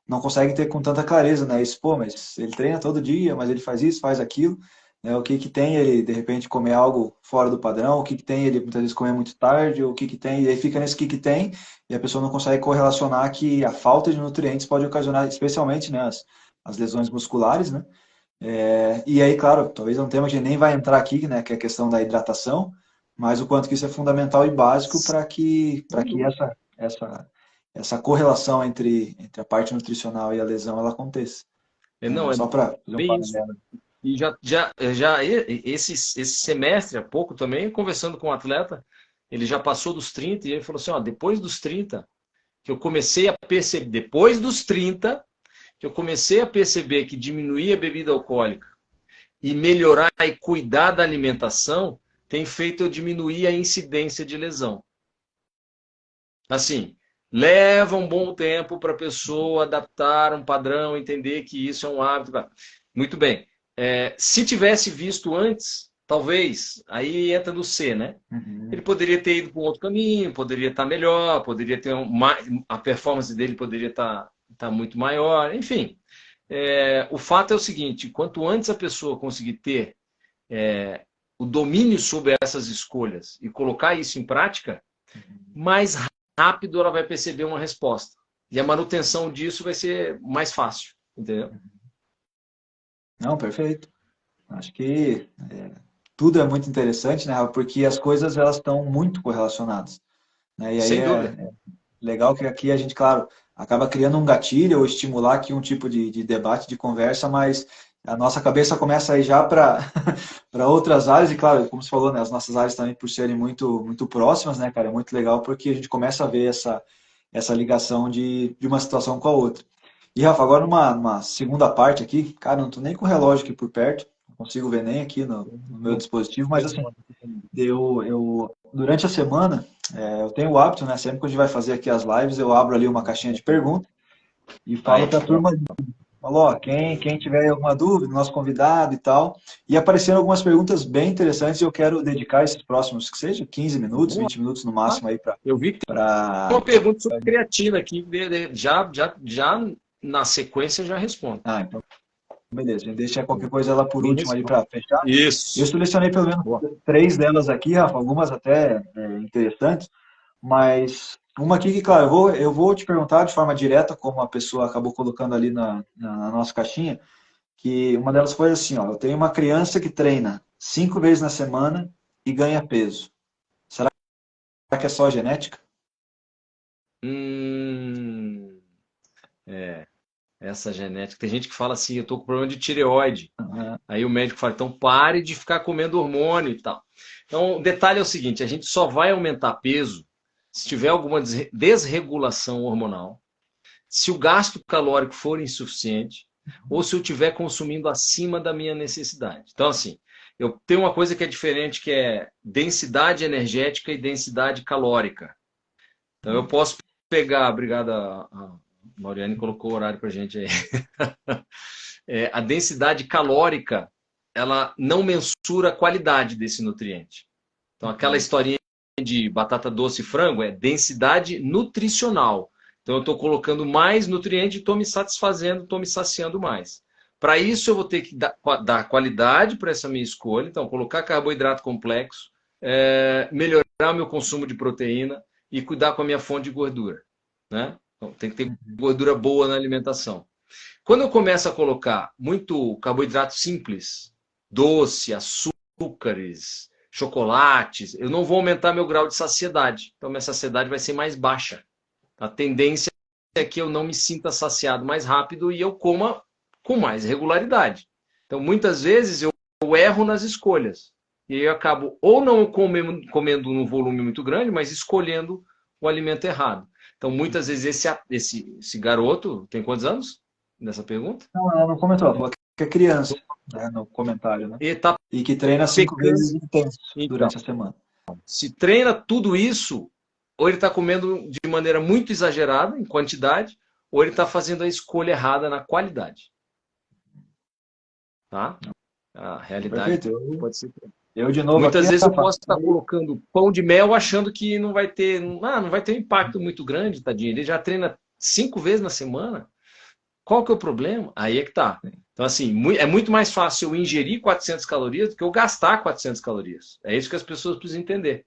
não conseguem ter com tanta clareza, né? Isso, pô, mas ele treina todo dia, mas ele faz isso, faz aquilo, né? O que que tem ele, de repente, comer algo fora do padrão, o que que tem ele, muitas vezes, comer muito tarde, o que que tem, e aí fica nesse que tem, e a pessoa não consegue correlacionar que a falta de nutrientes pode ocasionar, especialmente, né, as lesões musculares, né? E aí, claro, talvez é um tema que a gente nem vai entrar aqui, né, que é a questão da hidratação, mas o quanto que isso é fundamental e básico para que essa correlação entre a parte nutricional e a lesão ela aconteça. Não, é Só para fazer um bem isso. paralelo. E esse semestre, há pouco também, conversando com um atleta, ele já passou dos 30 e ele falou assim, ó, depois dos 30, que eu comecei a perceber, depois dos 30, que eu comecei a perceber que diminuir a bebida alcoólica e melhorar e cuidar da alimentação tem feito eu diminuir a incidência de lesão. Assim, leva um bom tempo para a pessoa adaptar um padrão, entender que isso é um hábito. Muito bem. Se tivesse visto antes, talvez, aí entra no C, né? Uhum. Ele poderia ter ido para um outro caminho, poderia estar melhor, poderia ter a performance dele poderia estar muito maior, enfim. O fato é o seguinte, quanto antes a pessoa conseguir ter o domínio sobre essas escolhas e colocar isso em prática, mais rápido ela vai perceber uma resposta. E a manutenção disso vai ser mais fácil, entendeu? Não, perfeito. Acho que tudo é muito interessante, né, Rafa? Porque as coisas elas estão muito correlacionadas, né? E aí Sem dúvida. é legal que aqui a gente, claro, acaba criando um gatilho ou estimular aqui um tipo de debate, de conversa, mas a nossa cabeça começa a ir já para para outras áreas, e claro, como você falou, né, as nossas áreas também por serem muito, muito próximas, né, cara, é muito legal porque a gente começa a ver essa ligação de uma situação com a outra. E, Rafa, agora numa segunda parte aqui, cara, não tô nem com o relógio aqui por perto, não consigo ver nem aqui no meu dispositivo, mas assim, durante a semana, eu tenho o hábito, né? Sempre que a gente vai fazer aqui as lives, eu abro ali uma caixinha de perguntas e falo para a turma, falo, ó, quem tiver alguma dúvida, nosso convidado e tal. E apareceram algumas perguntas bem interessantes e eu quero dedicar esses próximos, que seja 15 minutos, 20 minutos no máximo aí para... Eu vi que tem uma pergunta sobre creatina aqui, já na sequência já respondo. Ah, então beleza, a gente deixa qualquer coisa lá por último ali para fechar. Isso. Eu selecionei pelo menos 3 delas aqui, Rafa, algumas até interessantes, mas uma aqui que, claro, eu vou te perguntar de forma direta, como a pessoa acabou colocando ali na nossa caixinha, que uma delas foi assim, ó, eu tenho uma criança que treina 5 vezes na semana e ganha peso. Será que é só genética? Essa genética. Tem gente que fala assim, eu tô com problema de tireoide. Uhum. Aí o médico fala, então pare de ficar comendo hormônio e tal. Então, o detalhe é o seguinte, a gente só vai aumentar peso se tiver alguma desregulação hormonal, se o gasto calórico for insuficiente, ou se eu estiver consumindo acima da minha necessidade. Então, assim, eu tenho uma coisa que é diferente, que é densidade energética e densidade calórica. Então, eu posso pegar, obrigado a Mauriane colocou o horário para a gente aí. A densidade calórica, ela não mensura a qualidade desse nutriente. Então, aquela historinha de batata doce e frango é densidade nutricional. Então, eu estou colocando mais nutriente e estou me satisfazendo, estou me saciando mais. Para isso, eu vou ter que dar qualidade para essa minha escolha. Então, colocar carboidrato complexo, melhorar meu consumo de proteína e cuidar com a minha fonte de gordura, né? Então, tem que ter gordura boa na alimentação. Quando eu começo a colocar muito carboidrato simples, doce, açúcares, chocolates, eu não vou aumentar meu grau de saciedade. Então, minha saciedade vai ser mais baixa. A tendência é que eu não me sinta saciado mais rápido e eu coma com mais regularidade. Então, muitas vezes, eu erro nas escolhas. E aí eu acabo ou não comendo num volume muito grande, mas escolhendo o alimento errado. Então, muitas vezes, esse garoto tem quantos anos? Nessa pergunta? Não, ela não comentou, ela falou que é criança, né, no comentário, né? E que treina 5 vezes intenso durante a semana. Se treina tudo isso, ou ele está comendo de maneira muito exagerada, em quantidade, ou ele está fazendo a escolha errada na qualidade. Tá? A realidade pode ser. Eu, de novo, muitas vezes eu posso estar colocando pão de mel achando que não vai ter um impacto muito grande, tadinho. Ele já treina 5 vezes na semana. Qual que é o problema? Aí é que tá. Então, assim, é muito mais fácil eu ingerir 400 calorias do que eu gastar 400 calorias. É isso que as pessoas precisam entender,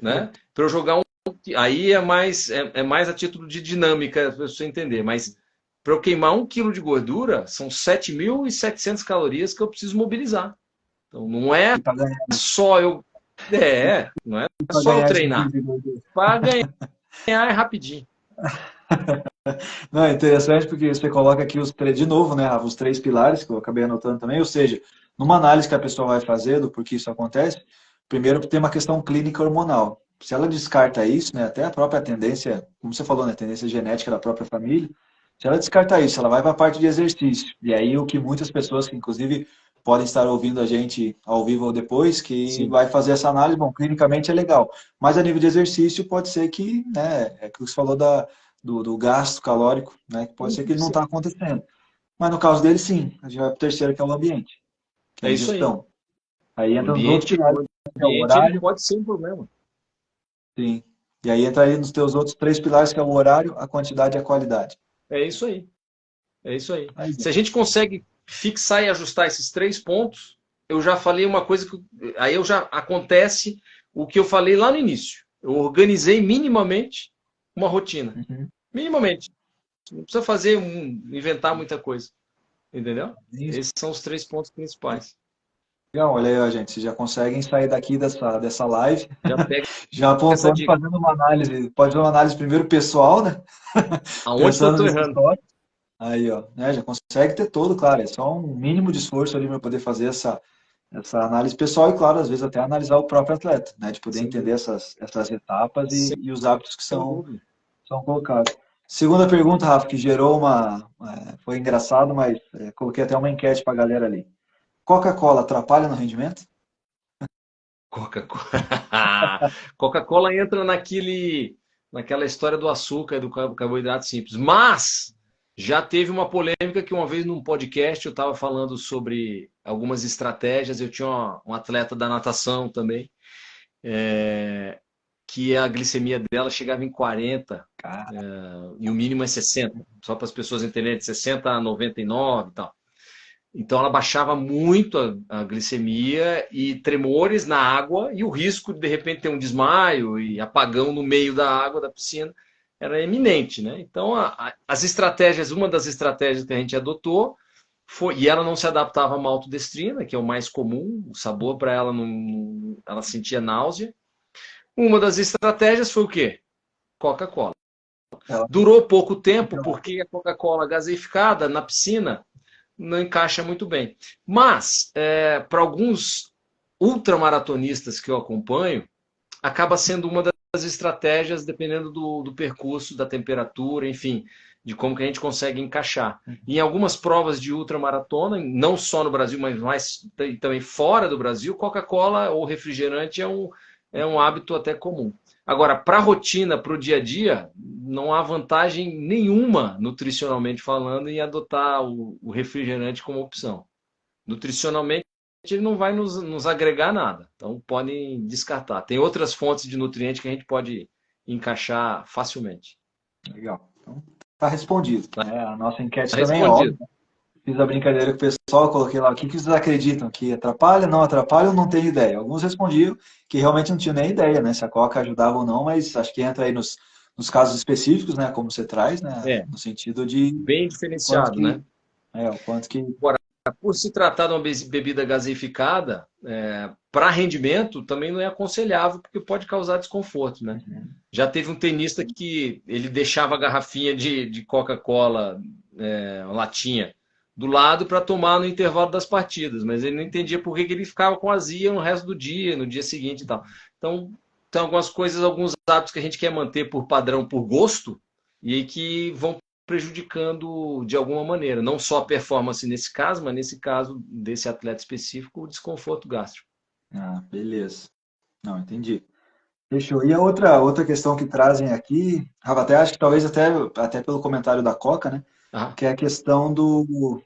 né? Para eu jogar aí é mais a título de dinâmica, para você entender. Mas para eu queimar 1 quilo de gordura, são 7.700 calorias que eu preciso mobilizar. Então, não é só eu... não é só eu ganhar esse treinar. quilo de gordura. Para ganhar é rapidinho. Não, é interessante porque você coloca aqui de novo, né, Rafa, os 3 pilares que eu acabei anotando também, ou seja, numa análise que a pessoa vai fazer do porquê isso acontece, primeiro tem uma questão clínica hormonal. Se ela descarta isso, né, até a própria tendência, como você falou, né, tendência genética da própria família, se ela descarta isso, ela vai para a parte de exercício. E aí o que muitas pessoas, que inclusive podem estar ouvindo a gente ao vivo ou depois, que Sim. vai fazer essa análise, bom, clinicamente é legal, mas a nível de exercício pode ser que, né, é aquilo que você falou do gasto calórico, né? Que pode ser que ele não está acontecendo. Mas no caso dele, sim. A gente vai para o terceiro, que é o ambiente, que é É a isso aí. ingestão. Aí O entra nos outros ambiente, pilares, o que é o ambiente ele horário, pode ser um problema. sim. E aí entra aí nos teus outros 3 pilares, que é o horário, a quantidade e a qualidade. É isso aí. É isso aí. Aí, Se a gente consegue fixar e ajustar esses 3 pontos, eu já falei uma coisa que aí eu já acontece o que eu falei lá no início. Eu organizei minimamente uma rotina. uhum. Minimamente. Não precisa inventar muita coisa. Entendeu? Isso. Esses são os 3 pontos principais. Legal, olha aí, ó, gente, vocês já conseguem sair daqui dessa live, Já pega já essa apontando, dica. fazendo uma análise, pode fazer uma análise primeiro pessoal, né? Aonde que eu Pensando estou nesses errando? tópicos. Aí, ó, né, já consegue ter todo, claro, é só um mínimo de esforço ali para poder fazer essa análise pessoal e, claro, às vezes até analisar o próprio atleta, né, de poder Sem entender dúvida. essas etapas Sem, e os hábitos que sem são, dúvida. são colocados. Segunda pergunta, Rafa, que gerou foi engraçado, mas coloquei até uma enquete para a galera ali. Coca-Cola atrapalha no rendimento? Coca-Cola. Coca-Cola entra naquela história do açúcar, do carboidrato simples. Mas já teve uma polêmica que uma vez num podcast eu estava falando sobre algumas estratégias. Eu tinha um atleta da natação também, que a glicemia dela chegava em 40, Cara, e o mínimo é 60. Só para as pessoas entenderem, de 60 a 99 e tal. Então ela baixava muito a glicemia e tremores na água e o risco de repente ter um desmaio e apagão no meio da água da piscina era eminente, né? Então as estratégias, uma das estratégias que a gente adotou foi, e ela não se adaptava à maltodestrina, que é o mais comum, o sabor para ela não, ela sentia náusea. Uma das estratégias foi o quê? Coca-Cola. ela Durou pouco tempo porque a Coca-Cola gaseificada na piscina não encaixa muito bem. Mas, para alguns ultramaratonistas que eu acompanho, acaba sendo uma das estratégias, dependendo do percurso, da temperatura, enfim, de como que a gente consegue encaixar. E em algumas provas de ultramaratona, não só no Brasil, mas também fora do Brasil, Coca-Cola ou refrigerante é um hábito até comum. Agora, para a rotina, para o dia a dia, não há vantagem nenhuma, nutricionalmente falando, em adotar o refrigerante como opção. Nutricionalmente, ele não vai nos agregar nada. Então, podem descartar. Tem outras fontes de nutrientes que a gente pode encaixar facilmente. legal. Então, tá respondido, né? A nossa enquete Está também é respondido. óbvia. Fiz a brincadeira com o pessoal, coloquei lá o que vocês acreditam, que atrapalha, não atrapalha ou não tem ideia. Alguns respondiam que realmente não tinham nem ideia, né, se a Coca ajudava ou não, mas acho que entra aí nos casos específicos, né, como você traz, né, É, no sentido de bem o quanto diferenciado, né? que, o quanto que... Agora, por se tratar de uma bebida gaseificada, para rendimento também não é aconselhável, porque pode causar desconforto, né? Já teve um tenista que ele deixava a garrafinha de Coca-Cola, latinha, do lado para tomar no intervalo das partidas, mas ele não entendia por que ele ficava com azia no resto do dia, no dia seguinte e tal. Então, tem algumas coisas, alguns hábitos que a gente quer manter por padrão, por gosto, e aí que vão prejudicando de alguma maneira, não só a performance nesse caso, mas nesse caso desse atleta específico, o desconforto gástrico. Ah, beleza. Não, entendi. Fechou. E a outra questão que trazem aqui, Rafa, até acho que talvez até pelo comentário da Coca, né? Ah, Que é a questão do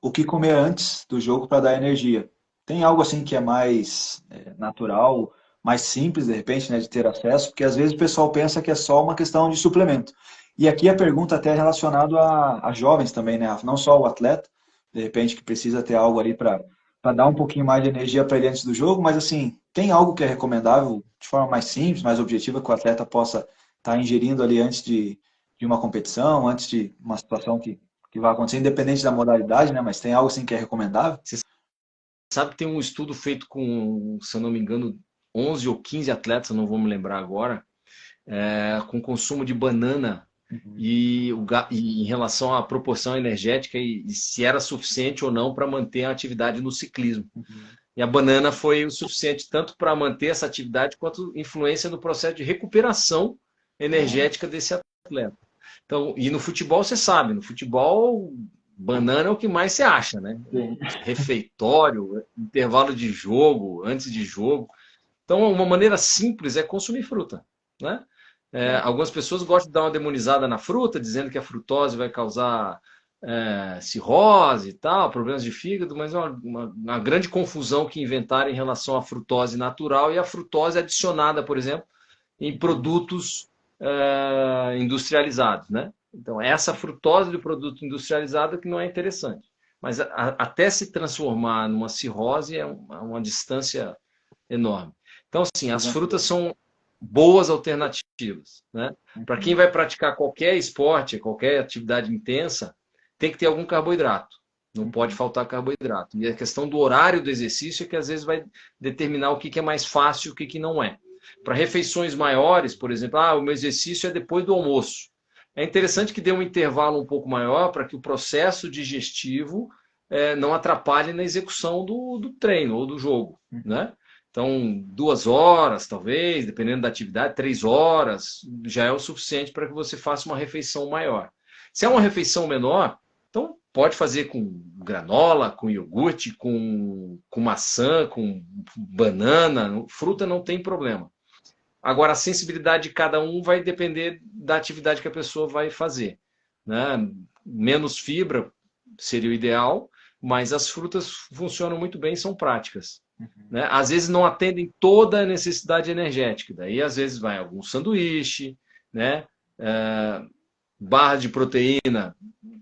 o que comer antes do jogo para dar energia. Tem algo assim que é mais natural, mais simples, de repente, né, de ter acesso, porque às vezes o pessoal pensa que é só uma questão de suplemento. E aqui a pergunta até é relacionada a jovens também, né? Não só o atleta, de repente que precisa ter algo ali para dar um pouquinho mais de energia para ele antes do jogo, mas assim, tem algo que é recomendável de forma mais simples, mais objetiva, que o atleta possa estar ingerindo ali antes de uma competição, antes de uma situação que vai acontecer, independente da modalidade, né? Mas tem algo assim que é recomendável? Você sabe que tem um estudo feito com, se eu não me engano, 11 ou 15 atletas, eu não vou me lembrar agora, com consumo de banana Uhum. e em relação à proporção energética e se era suficiente ou não para manter a atividade no ciclismo. Uhum. E a banana foi o suficiente tanto para manter essa atividade quanto influência no processo de recuperação energética desse atleta. Então, e no futebol você sabe, no futebol banana é o que mais você acha, né? Sim. Refeitório, intervalo de jogo, antes de jogo. Então, uma maneira simples é consumir fruta, né? Algumas pessoas gostam de dar uma demonizada na fruta, dizendo que a frutose vai causar cirrose e tal, problemas de fígado, mas é uma grande confusão que inventaram em relação à frutose natural e à frutose adicionada, por exemplo, em produtos industrializados, né? Então, essa frutose do produto industrializado que não é interessante. Mas até se transformar numa cirrose é uma distância enorme. Então, assim, as frutas são boas alternativas, né? Para quem vai praticar qualquer esporte, qualquer atividade intensa, tem que ter algum carboidrato. Não pode faltar carboidrato. E a questão do horário do exercício é que às vezes vai determinar o que é mais fácil e o que não é. Para refeições maiores, por exemplo, o meu exercício é depois do almoço. É interessante que dê um intervalo um pouco maior para que o processo digestivo não atrapalhe na execução do treino ou do jogo, né? Então, 2 horas, talvez, dependendo da atividade, 3 horas, já é o suficiente para que você faça uma refeição maior. Se é uma refeição menor, então pode fazer com granola, com iogurte, com maçã, com banana, fruta não tem problema. Agora, a sensibilidade de cada um vai depender da atividade que a pessoa vai fazer, né? Menos fibra seria o ideal, mas as frutas funcionam muito bem e são práticas, né? Às vezes não atendem toda a necessidade energética, daí às vezes vai algum sanduíche, né? Barra de proteína,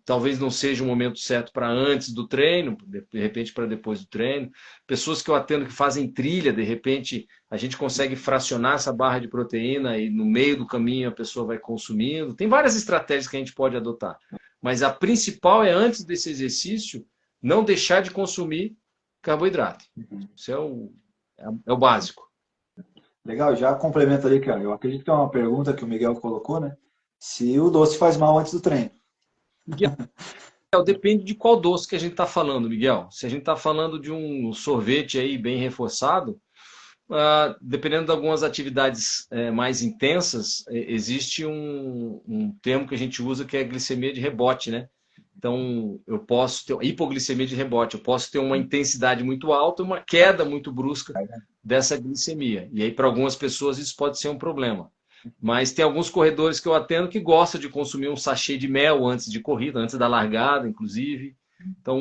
talvez não seja o momento certo para antes do treino, de repente para depois do treino. Pessoas que eu atendo que fazem trilha, de repente a gente consegue fracionar essa barra de proteína e no meio do caminho a pessoa vai consumindo. Tem várias estratégias que a gente pode adotar, mas a principal é antes desse exercício não deixar de consumir carboidrato. Isso é o básico. Legal, já complemento ali, cara. Eu acredito que é uma pergunta que o Miguel colocou, né? Se o doce faz mal antes do treino. Miguel, depende de qual doce que a gente está falando, Miguel. Se a gente está falando de um sorvete aí bem reforçado, dependendo de algumas atividades mais intensas, existe um termo que a gente usa que é glicemia de rebote, né? Então, eu posso ter hipoglicemia de rebote, eu posso ter uma intensidade muito alta, uma queda muito brusca dessa glicemia. E aí, para algumas pessoas, isso pode ser um problema. Mas tem alguns corredores que eu atendo que gostam de consumir um sachê de mel antes de corrida, antes da largada, inclusive. Então,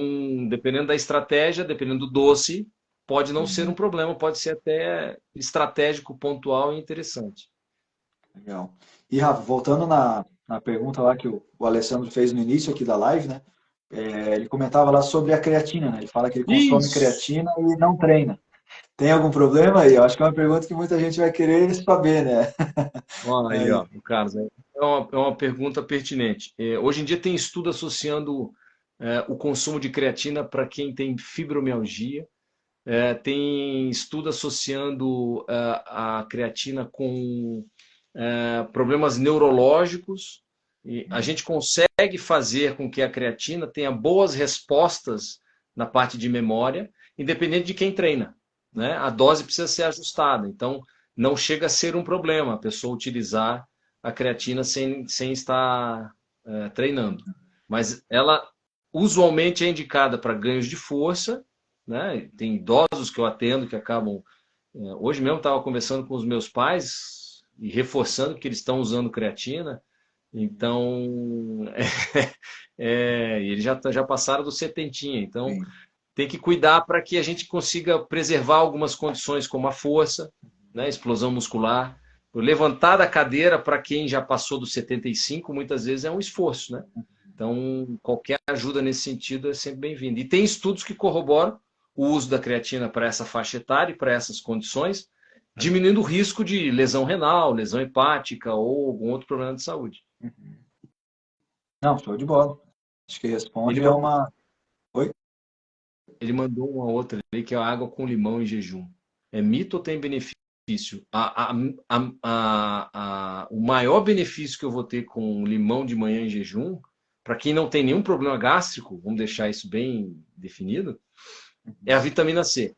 dependendo da estratégia, dependendo do doce, pode não ser um problema, pode ser até estratégico, pontual e interessante. Legal. E, Rafa, voltando na pergunta lá que o Alessandro fez no início aqui da live, né? Ele comentava lá sobre a creatina, né? Ele fala que ele consome Isso! creatina e não treina. Tem algum problema aí? Eu acho que é uma pergunta que muita gente vai querer saber, né? Olha aí, Aí. ó, Carlos, é uma pergunta pertinente. Hoje em dia tem estudo associando o consumo de creatina para quem tem fibromialgia, tem estudo associando a creatina com problemas neurológicos. E a gente consegue fazer com que a creatina tenha boas respostas na parte de memória, independente de quem treina, né? A dose precisa ser ajustada. Então, não chega a ser um problema a pessoa utilizar a creatina sem estar treinando. Mas ela usualmente é indicada para ganhos de força, né? Tem idosos que eu atendo que acabam. Hoje mesmo estava conversando com os meus pais e reforçando que eles estão usando creatina. Então, eles já passaram do setentinha. Então, Sim. tem que cuidar para que a gente consiga preservar algumas condições, como a força, né, explosão muscular. Levantar da cadeira, para quem já passou dos 75, muitas vezes é um esforço, né? Então, qualquer ajuda nesse sentido é sempre bem-vinda. E tem estudos que corroboram o uso da creatina para essa faixa etária e para essas condições, diminuindo o risco de lesão renal, lesão hepática ou algum outro problema de saúde. Não, show de bola. Acho que responde Ele é mandou, uma... Oi? ele mandou uma outra ali, que é a água com limão em jejum. É mito ou tem benefício? O maior benefício que eu vou ter com limão de manhã em jejum, para quem não tem nenhum problema gástrico, vamos deixar isso bem definido, é a vitamina C.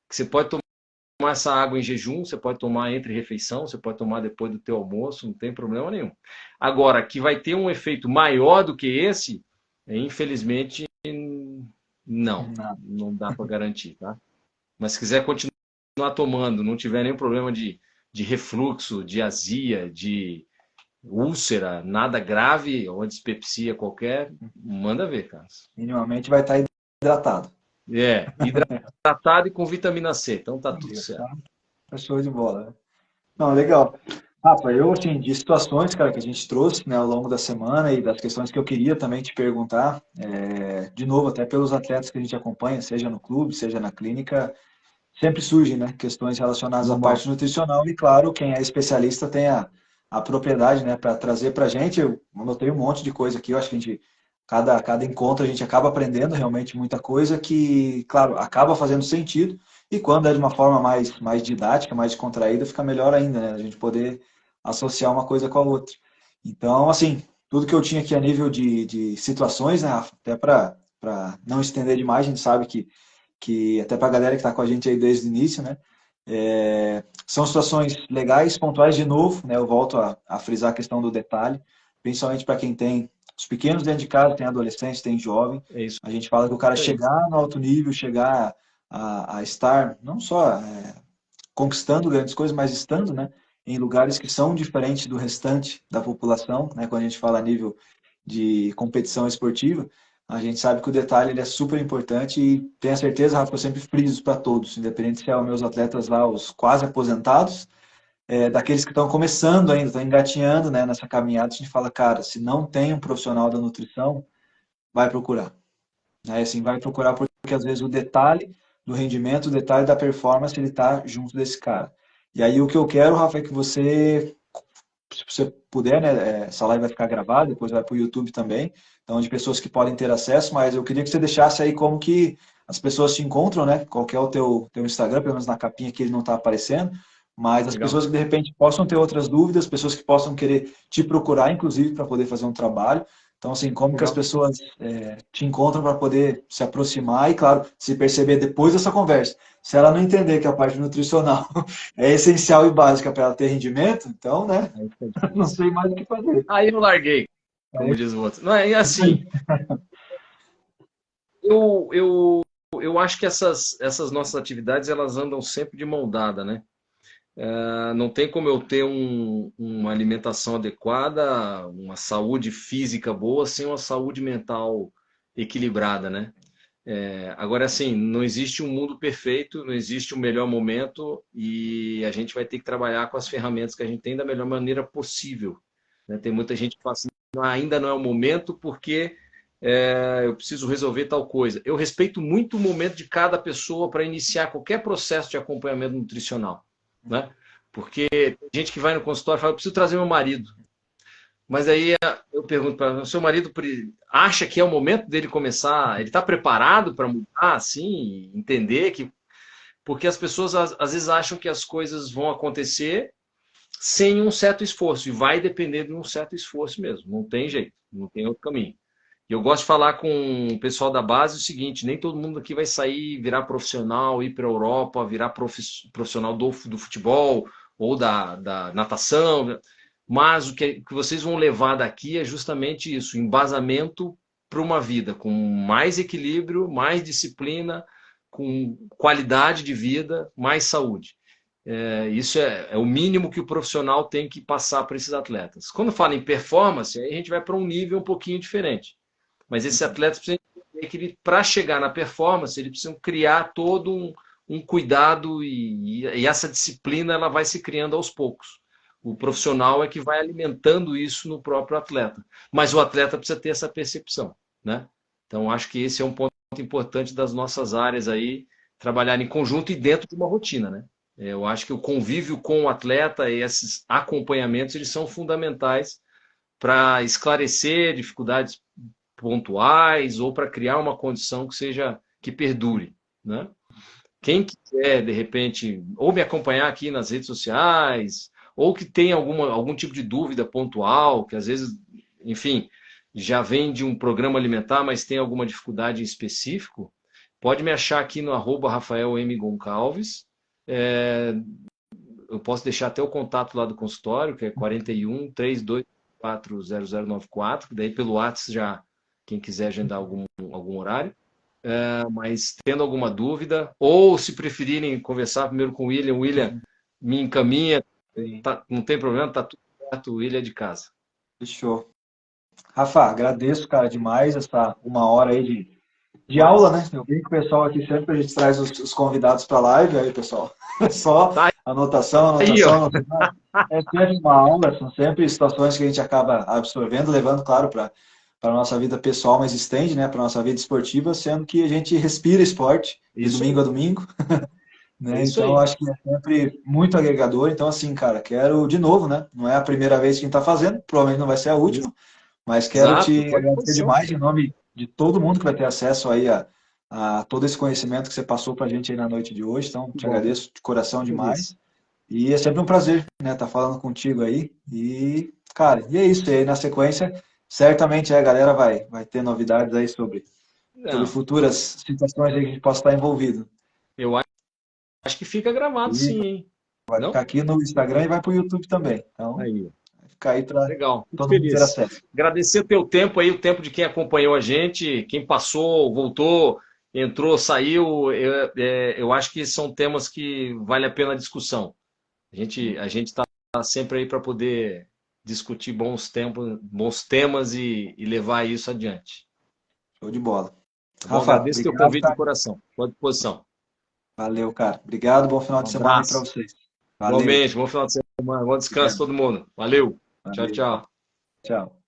Que você pode tomar essa água em jejum, você pode tomar entre refeição, você pode tomar depois do teu almoço, não tem problema nenhum. Agora, que vai ter um efeito maior do que esse, infelizmente, não dá para garantir, tá? Mas se quiser continuar tomando, não tiver nenhum problema de refluxo, de azia, de úlcera, nada grave, ou dispepsia qualquer, manda ver, cara. Minimamente vai estar hidratado. Hidratado e com vitamina C, então tá tudo certo. Tá show de bola, né? Não, legal. Rafa, eu, assim, de situações, cara, que a gente trouxe, né, ao longo da semana e das questões que eu queria também te perguntar, de novo, até pelos atletas que a gente acompanha, seja no clube, seja na clínica, sempre surgem, né, questões relacionadas à Normal. parte nutricional e, claro, quem é especialista tem a propriedade, né, para trazer para a gente. Eu anotei um monte de coisa aqui, eu acho que a gente, cada encontro a gente acaba aprendendo realmente muita coisa que, claro, acaba fazendo sentido e quando é de uma forma mais didática, mais contraída, fica melhor ainda, né, a gente poder associar uma coisa com a outra. Então, assim, tudo que eu tinha aqui a nível de situações, né, Rafa, até para não estender demais, a gente sabe que até para a galera que está com a gente aí desde o início, né? São situações legais, pontuais de novo, né? Eu volto a frisar a questão do detalhe, principalmente para quem tem os pequenos dentro de casa, tem adolescente, tem jovem. É isso. A gente fala que o cara chegar no alto nível, chegar a estar não só conquistando grandes coisas, mas estando, né, em lugares que são diferentes do restante da população, né? Quando a gente fala a nível de competição esportiva, a gente sabe que o detalhe ele é super importante e tenho a certeza, Rafa, que eu sempre friso para todos, independente se é os meus atletas lá, os quase aposentados, daqueles que estão começando ainda, estão engatinhando, né, nessa caminhada, a gente fala, cara, se não tem um profissional da nutrição, vai procurar. Né? Assim, vai procurar porque às vezes o detalhe do rendimento, o detalhe da performance, ele está junto desse cara. E aí o que eu quero, Rafa, é que você, se você puder, né, essa live vai ficar gravada, depois vai para o YouTube também, então de pessoas que podem ter acesso, mas eu queria que você deixasse aí como que as pessoas te encontram, né? Qual que é o teu Instagram, pelo menos na capinha que ele não está aparecendo, mas as Legal. pessoas que de repente possam ter outras dúvidas, pessoas que possam querer te procurar, inclusive, para poder fazer um trabalho. Então, assim, como que as pessoas te encontram para poder se aproximar e, claro, se perceber depois dessa conversa. Se ela não entender que a parte nutricional é essencial e básica para ela ter rendimento, então, né, não sei mais o que fazer. Aí eu larguei, como diz o outro. Não, é assim, eu acho que essas nossas atividades, elas andam sempre de mão dada, né? Não tem como eu ter uma alimentação adequada, uma saúde física boa, sem uma saúde mental equilibrada, né? Agora, assim, não existe um mundo perfeito, não existe um melhor momento e a gente vai ter que trabalhar com as ferramentas que a gente tem da melhor maneira possível. Né? Tem muita gente que fala assim, ainda não é o momento porque eu preciso resolver tal coisa. Eu respeito muito o momento de cada pessoa para iniciar qualquer processo de acompanhamento nutricional. Né? Porque tem gente que vai no consultório e fala, eu preciso trazer meu marido. Mas aí eu pergunto para o seu marido, acha que é o momento dele começar, ele está preparado para mudar, assim, entender que... Porque as pessoas às vezes acham que as coisas vão acontecer sem um certo esforço, e vai depender de um certo esforço mesmo, não tem jeito, não tem outro caminho. E eu gosto de falar com o pessoal da base o seguinte, nem todo mundo aqui vai sair, virar profissional, ir para a Europa, virar profissional do futebol ou da natação, mas o que vocês vão levar daqui é justamente isso, embasamento para uma vida com mais equilíbrio, mais disciplina, com qualidade de vida, mais saúde. Isso é o mínimo que o profissional tem que passar para esses atletas. Quando fala em performance, aí a gente vai para um nível um pouquinho diferente. Mas esses atletas precisam entender que para chegar na performance, eles precisam criar todo um cuidado e essa disciplina ela vai se criando aos poucos. O profissional é que vai alimentando isso no próprio atleta. Mas o atleta precisa ter essa percepção, né? Então, acho que esse é um ponto importante das nossas áreas aí, trabalhar em conjunto e dentro de uma rotina, né? Eu acho que o convívio com o atleta e esses acompanhamentos, eles são fundamentais para esclarecer dificuldades pontuais ou para criar uma condição que perdure, né? Quem quiser, de repente, ou me acompanhar aqui nas redes sociais, ou que tem algum tipo de dúvida pontual, que às vezes, enfim, já vem de um programa alimentar, mas tem alguma dificuldade em específico, pode me achar aqui no Rafael M. Goncalves. Eu posso deixar até o contato lá do consultório, que é 41 3244 0094, daí pelo WhatsApp já, quem quiser agendar algum horário. Mas tendo alguma dúvida, ou se preferirem conversar primeiro com o William me encaminha, não tem problema, tá tudo certo, o William é de casa. Fechou. Rafa, agradeço, cara, demais essa uma hora aí de aula, né? Eu vi que o pessoal aqui sempre a gente traz os convidados para a live, aí, pessoal, só Tá anotação. aí, É sempre uma aula, são sempre situações que a gente acaba absorvendo, levando, claro, para a nossa vida pessoal, mas estende, né, para a nossa vida esportiva, sendo que a gente respira esporte de domingo a domingo, né? Então, acho que é sempre muito agregador. Então, assim, cara, quero de novo, né? Não é a primeira vez que a gente está fazendo, provavelmente não vai ser a última, mas quero te agradecer demais em nome de todo mundo que vai ter acesso aí a todo esse conhecimento que você passou para a gente aí na noite de hoje. Então, te agradeço de coração demais. E é sempre um prazer, né, estar falando contigo aí. E, cara, e é isso. E aí, na sequência, certamente a galera vai ter novidades aí sobre futuras situações aí que a gente possa estar envolvido. Eu acho que fica gravado, sim, hein? Vai ficar aqui no Instagram e vai para o YouTube também. Então, aí. vai ficar aí para todo mundo ter acesso. Agradecer o teu tempo aí, o tempo de quem acompanhou a gente, quem passou, voltou, entrou, saiu. Eu acho que são temas que vale a pena a discussão. A gente está sempre aí para poder discutir bons temas e levar isso adiante. Show de bola. Rafa, agradeço o teu convite de coração. Estou à disposição. Valeu, cara. Obrigado, bom final de semana aí para vocês. Valeu. Igualmente, bom final de semana, bom descanso todo mundo. Valeu. Tchau, tchau. Tchau.